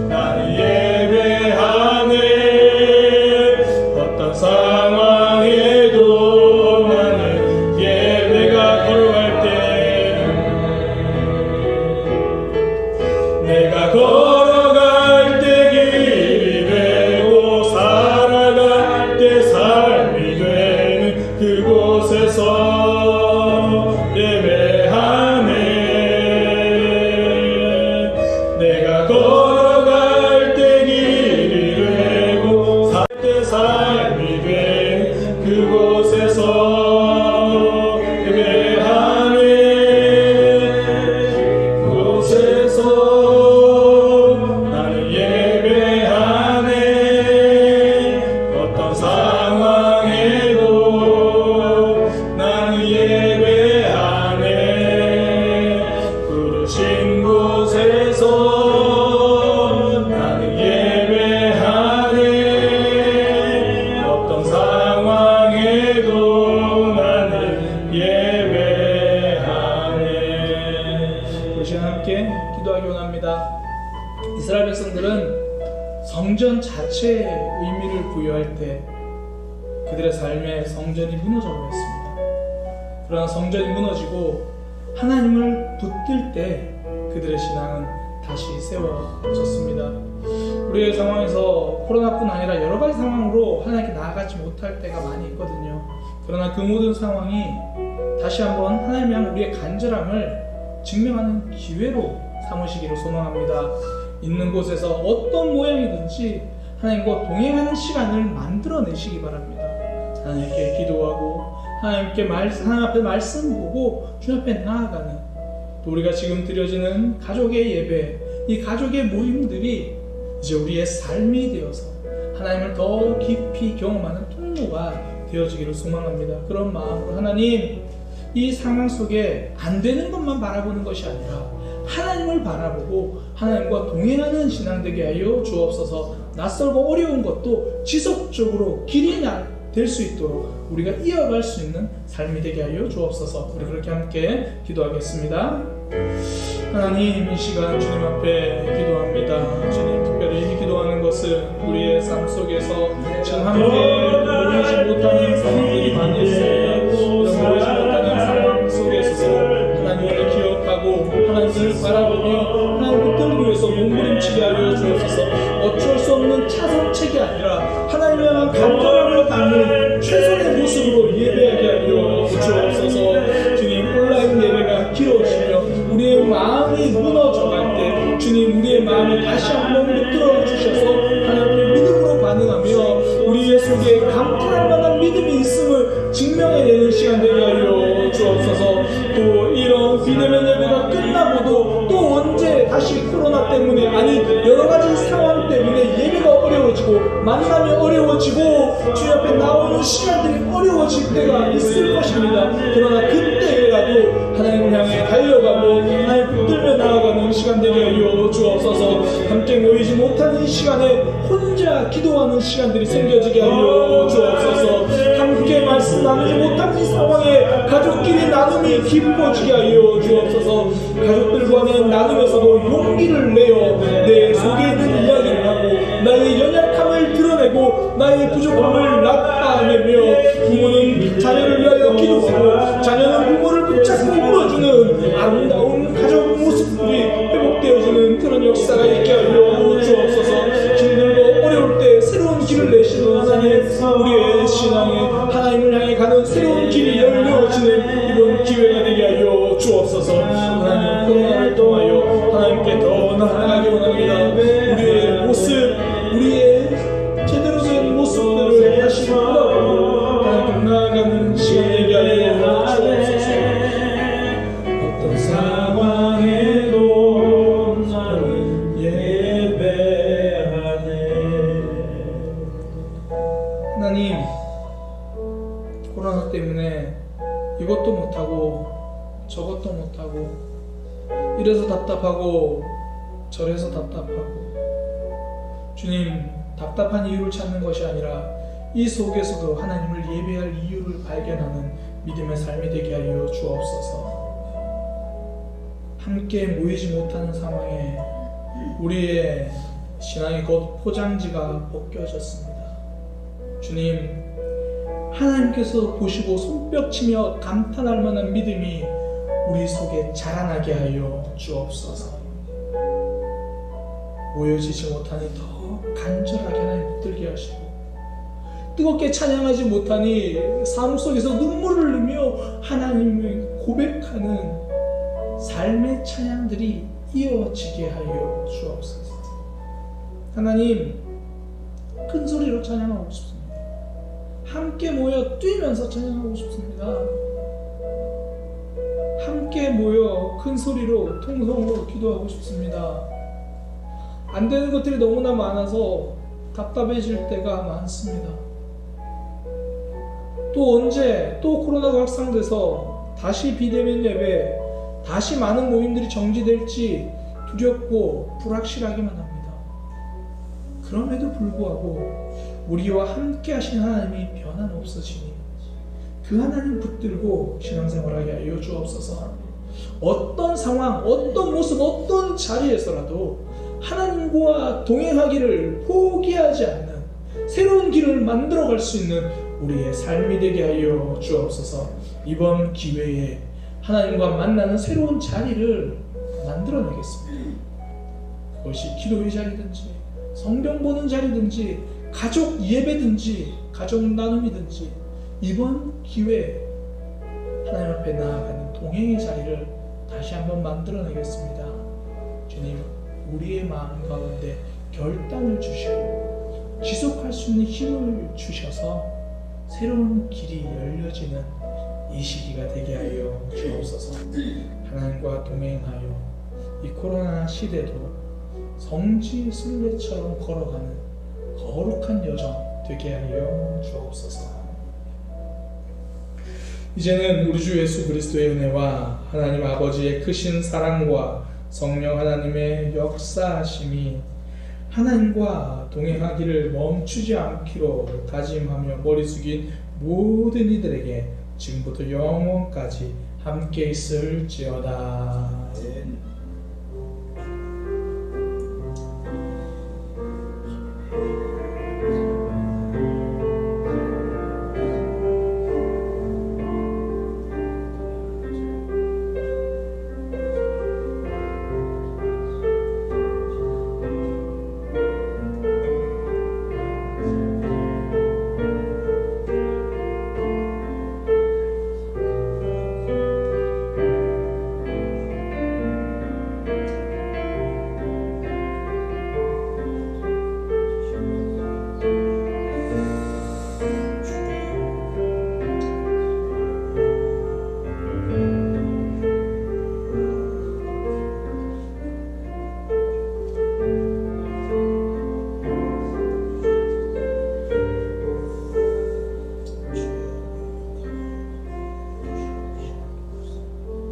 나는 예배하네 어떤 상황에도 나는 예배가 걸어갈 때 내가 걸어갈 때 길이 되고 살아갈 때 삶이 되는 그곳에서 이스라엘 백성들은 성전 자체에 의미를 부여할 때 그들의 삶에 성전이 무너져 버렸습니다. 그러나 성전이 무너지고 하나님을 붙들 때 그들의 신앙은 다시 세워졌습니다. 우리의 상황에서 코로나뿐 아니라 여러 가지 상황으로 하나님께 나아가지 못할 때가 많이 있거든요. 그러나 그 모든 상황이 다시 한번 하나님 향한 우리의 간절함을 증명하는 기회로 삼으시기를 소망합니다. 있는 곳에서 어떤 모양이든지 하나님과 동행하는 시간을 만들어내시기 바랍니다. 하나님께 기도하고 하나님 앞에 말씀 보고 주 앞에 나아가는, 또 우리가 지금 드려지는 가족의 예배, 이 가족의 모임들이 이제 우리의 삶이 되어서 하나님을 더 깊이 경험하는 통로가 되어지기를 소망합니다. 그런 마음으로 하나님, 이 상황 속에 안 되는 것만 바라보는 것이 아니라 하나님을 바라보고 하나님과 동행하는 신앙 되게 하여 주옵소서. 낯설고 어려운 것도 지속적으로 길이 될 수 있도록 우리가 이어갈 수 있는 삶이 되게 하여 주옵소서. 우리 그렇게 함께 기도하겠습니다. 하나님, 이 시간 주님 앞에 기도합니다. 주님, 특별히 기도하는 것은 우리의 삶 속에서 지금 함께 모이지 못하는 상황들이 많이 있습니다. 이런 모이지 못하는 상황 속에서도 하나님을 기억하고 하나님을 바라보며 하나님 붙들기 위해서 몸부림치게 하여 주옵소서. 어쩔 수 없는 차선책이 아니라 하나님을 향한 간절함을 담는 최선의 모습으로 예배하게 하여 주옵소서. 주님, 온라인 예배가 길어지며 우리의 마음이 무너져갈 때 주님, 우리의 마음을 다시 한번 붙들어 주셔서 하나님의 믿음으로 반응하며 우리의 속에 감탄할 만한 믿음이 있음을 증명해내는 시간 되게 하여 주옵소서. 또 이런 비대면 예배가 끝나고도 또 언제 다시 코로나 때문에, 아니 여러 가지 상황 때문에 예배가 어려워지고 만남이 어려워지고 주 앞에 나오는 시간들이 어려워질 때가 있을 것입니다. 그러나 그때라도 하나님을 향해 달려가고 하나님 붙들며 나아가는 시간 되게 하여 주옵소서. 함께 모이지 못하는 이 시간에 혼자 기도하는 시간들이 생겨지게 하여 주옵소서. 함께 말씀 나누지 못한 이 상황에 가족끼리 나눔이 깊어지게 하여 주옵소서. 가족들 간의 나눔에서도 용기를 내어 내 속에 있는 이야기를 하고 나의 연약함을 드러내고 나의 부족함을 나타내며 부모는 자녀를 위하여 기도하고 자녀는 부모를 붙잡고 물어주는 아름다운 가족 모습들이 회복되어지는 그런 역사가 있게 하여 주옵소서. 힘들고 어려울 때 새로운 길을 내시는 하나님, 우리의 신앙에 하나님을 향해 가는 새로운 길이 열려지는 이번 기회가 되게 하여 주옵소서. 하나님, 코로나를 통하여 하나님께 더 나아가기 원합니다. 우리의 모습, 우리의 제대로 된 모습들을 다시 돌아보고 하나님께 나아가는 시간 되게 하여 주옵소서. 어떤 상황에도 나는 예배하네. 하나님, 코로나 때문에 이것도 못하고 저것도 못하고 이래서 답답하고 저래서 답답하고, 주님, 답답한 이유를 찾는 것이 아니라 이 속에서도 하나님을 예배할 이유를 발견하는 믿음의 삶이 되게 하여 주옵소서. 함께 모이지 못하는 상황에 우리의 신앙의 곧 포장지가 벗겨졌습니다. 주님, 하나님께서 보시고 손뼉치며 감탄할 만한 믿음이 우리 속에 자라나게 하여 주옵소서. 모여지지 못하니 더 간절하게 하나님 붙들게 하시고, 뜨겁게 찬양하지 못하니 삶 속에서 눈물을 흘리며 하나님을 고백하는 삶의 찬양들이 이어지게 하여 주옵소서. 하나님, 큰 소리로 찬양하고 싶습니다. 함께 모여 뛰면서 찬양하고 싶습니다. 함께 모여 큰 소리로 통성으로 기도하고 싶습니다. 안 되는 것들이 너무나 많아서 답답해질 때가 많습니다. 또 언제 또 코로나가 확산돼서 다시 비대면 예배, 다시 많은 모임들이 정지될지 두렵고 불확실하기만 합니다. 그럼에도 불구하고 우리와 함께 하신 하나님이 변함없으시니 그 하나님 붙들고 신앙생활하게 하여 주옵소서. 어떤 상황, 어떤 모습, 어떤 자리에서라도 하나님과 동행하기를 포기하지 않는 새로운 길을 만들어갈 수 있는 우리의 삶이 되게 하여 주옵소서. 이번 기회에 하나님과 만나는 새로운 자리를 만들어내겠습니다. 그것이 기도의 자리든지 성경 보는 자리든지 가족 예배든지 가족 나눔이든지 이번 기회에 하나님 앞에 나아가는 동행의 자리를 다시 한번 만들어내겠습니다. 주님, 우리의 마음 가운데 결단을 주시고 지속할 수 있는 힘을 주셔서 새로운 길이 열려지는 이 시기가 되게 하여 주옵소서. 하나님과 동행하여 이 코로나 시대도 성지 순례처럼 걸어가는 거룩한 여정 되게 하여 주옵소서. 이제는 우리 주 예수 그리스도의 은혜와 하나님 아버지의 크신 사랑과 성령 하나님의 역사하심이 하나님과 동행하기를 멈추지 않기로 다짐하며 머리 숙인 모든 이들에게 지금부터 영원까지 함께 있을지어다.